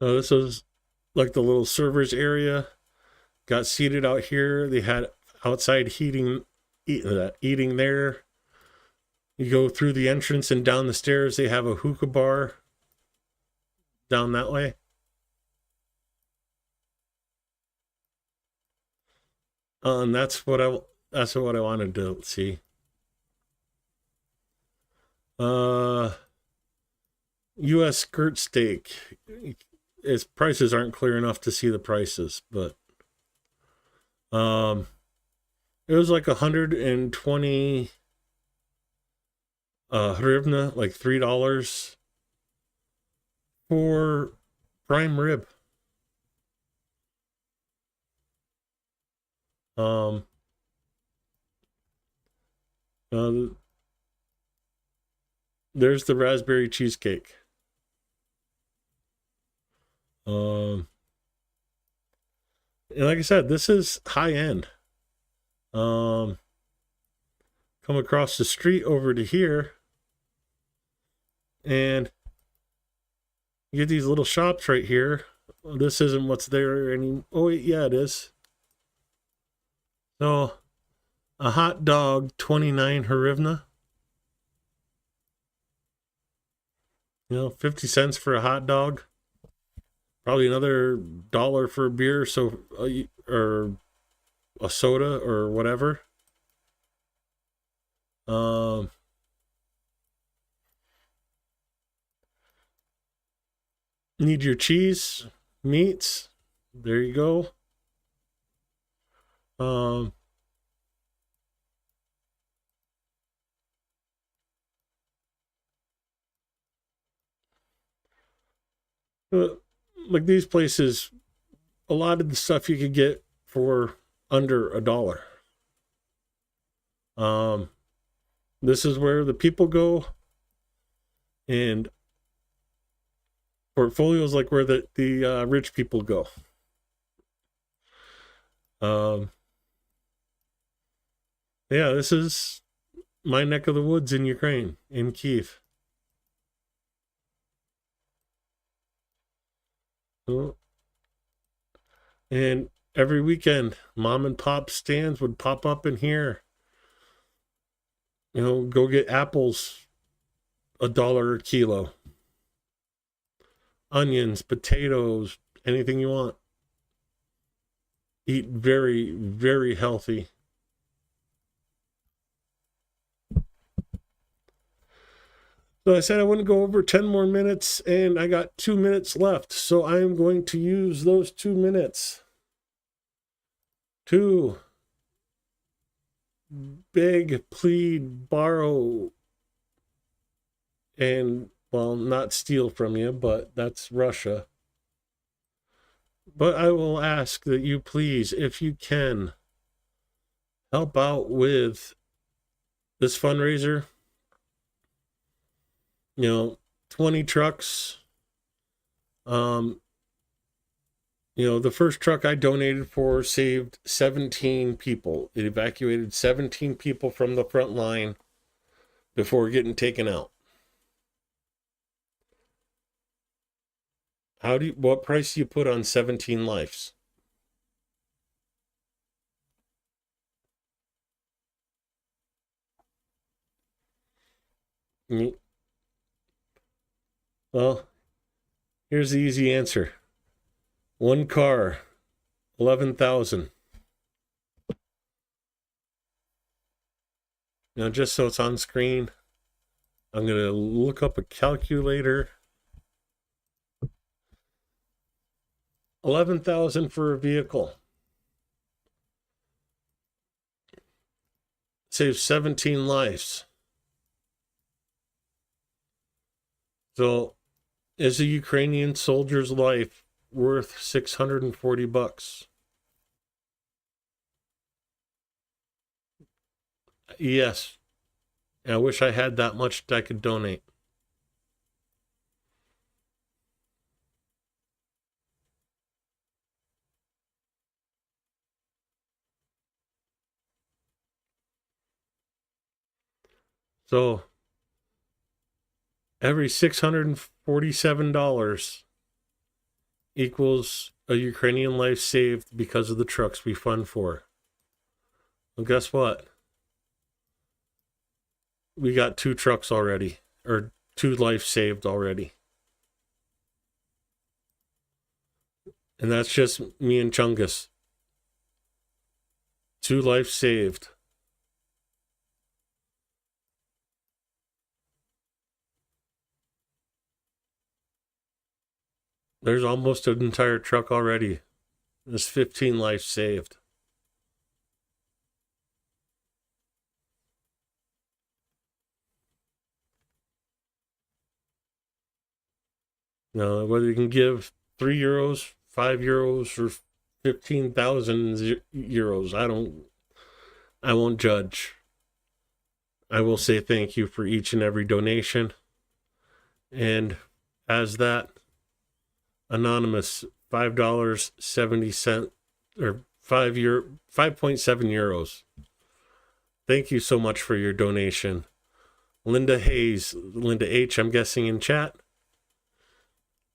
This was like the little servers area. Got seated out here. They had outside eating there. You go through the entrance and down the stairs. They have a hookah bar down that way. And that's what I wanted to see. U.S. skirt steak. Its prices aren't clear enough to see the prices, but it was like 120 hryvnia, like $3 for prime rib. There's the raspberry cheesecake. And like I said, this is high end. Come across the street over to here, and you get these little shops right here. Well, this isn't what's there anymore. Oh, wait, yeah, it is. So, a hot dog, 29 hryvnia. 50 cents for a hot dog. Probably another $1 for a beer, so or a soda or whatever. Need your cheese, meats. There you go. Like these places, a lot of the stuff you could get for under $1. This is where the people go, and portfolios like where the rich people go. Yeah, this is my neck of the woods in Ukraine, in Kiev. And every weekend, mom and pop stands would pop up in here. Go get apples, $1 a kilo. Onions, potatoes, anything you want. Eat very, very healthy. So I said I wouldn't go over 10 more minutes, and I got 2 minutes left. So I am going to use those 2 minutes to beg, plead, borrow, and, well, not steal from you, but that's Russia. But I will ask that you please, if you can, help out with this fundraiser. 20 trucks. The first truck I donated for saved 17 people. It evacuated 17 people from the front line before getting taken out. What price do you put on 17 lives? Well, here's the easy answer. One car, 11,000. Now, just so it's on screen, I'm going to look up a calculator. 11,000 for a vehicle. Saves 17 lives. So, is a Ukrainian soldier's life worth $640? Yes. I wish I had that much that I could donate. So, every $647 equals a Ukrainian life saved because of the trucks we fund for. Well, guess what? We got 2 trucks already, or 2 lives saved already. And that's just me and Chungus. 2 lives saved. There's almost an entire truck already. There's 15 lives saved. Now, whether you can give €3, €5, or 15,000 euros, I won't judge. I will say thank you for each and every donation. And as that anonymous $5.70 or 5.7 euros. Thank you so much for your donation. Linda Hayes, Linda H, I'm guessing in chat.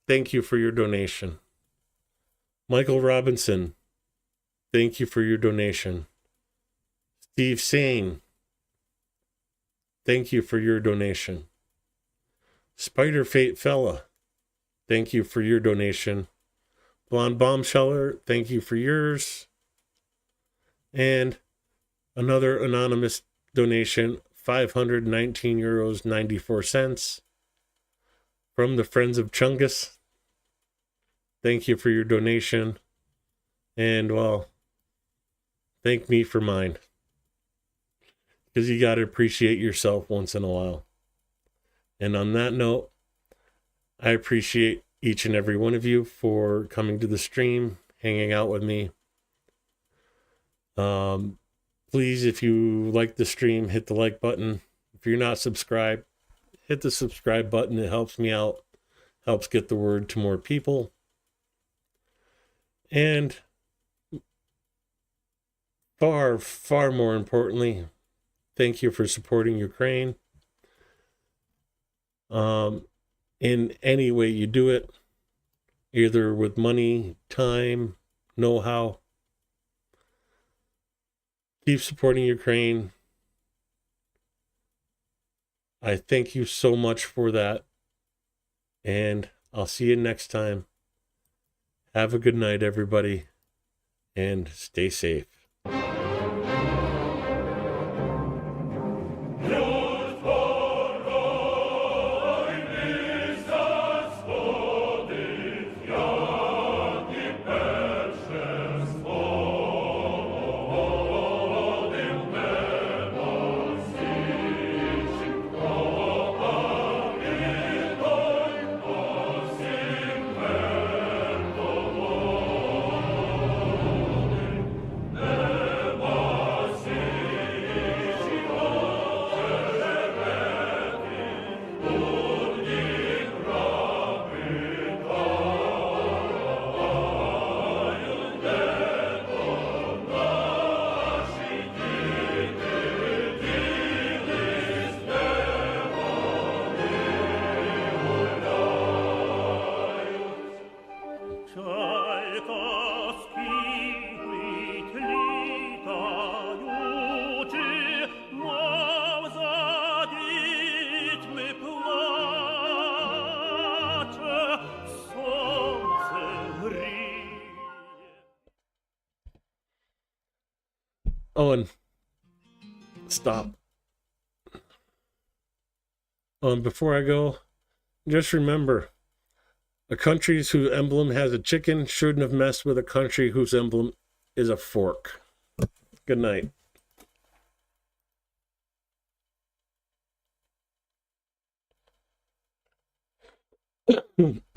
Thank you for your donation. Michael Robinson, thank you for your donation. Steve Sane, thank you for your donation. Spider Fate Fella, thank you for your donation. Blonde Bombsheller, thank you for yours. And another anonymous donation, 519 euros 94 cents from the Friends of Chungus. Thank you for your donation. And, well, thank me for mine. Because you got to appreciate yourself once in a while. And on that note, I appreciate each and every one of you for coming to the stream, hanging out with me. Please, if you like the stream, hit the like button. If you're not subscribed, hit the subscribe button. It helps me out, helps get the word to more people. And far, far more importantly, thank you for supporting Ukraine. In any way you do it, either with money, time, know-how. Keep supporting Ukraine. I thank you so much for that. And I'll see you next time. Have a good night, everybody. And stay safe. Oh, and stop. Before I go, just remember, a country whose emblem has a chicken shouldn't have messed with a country whose emblem is a fork. Good night.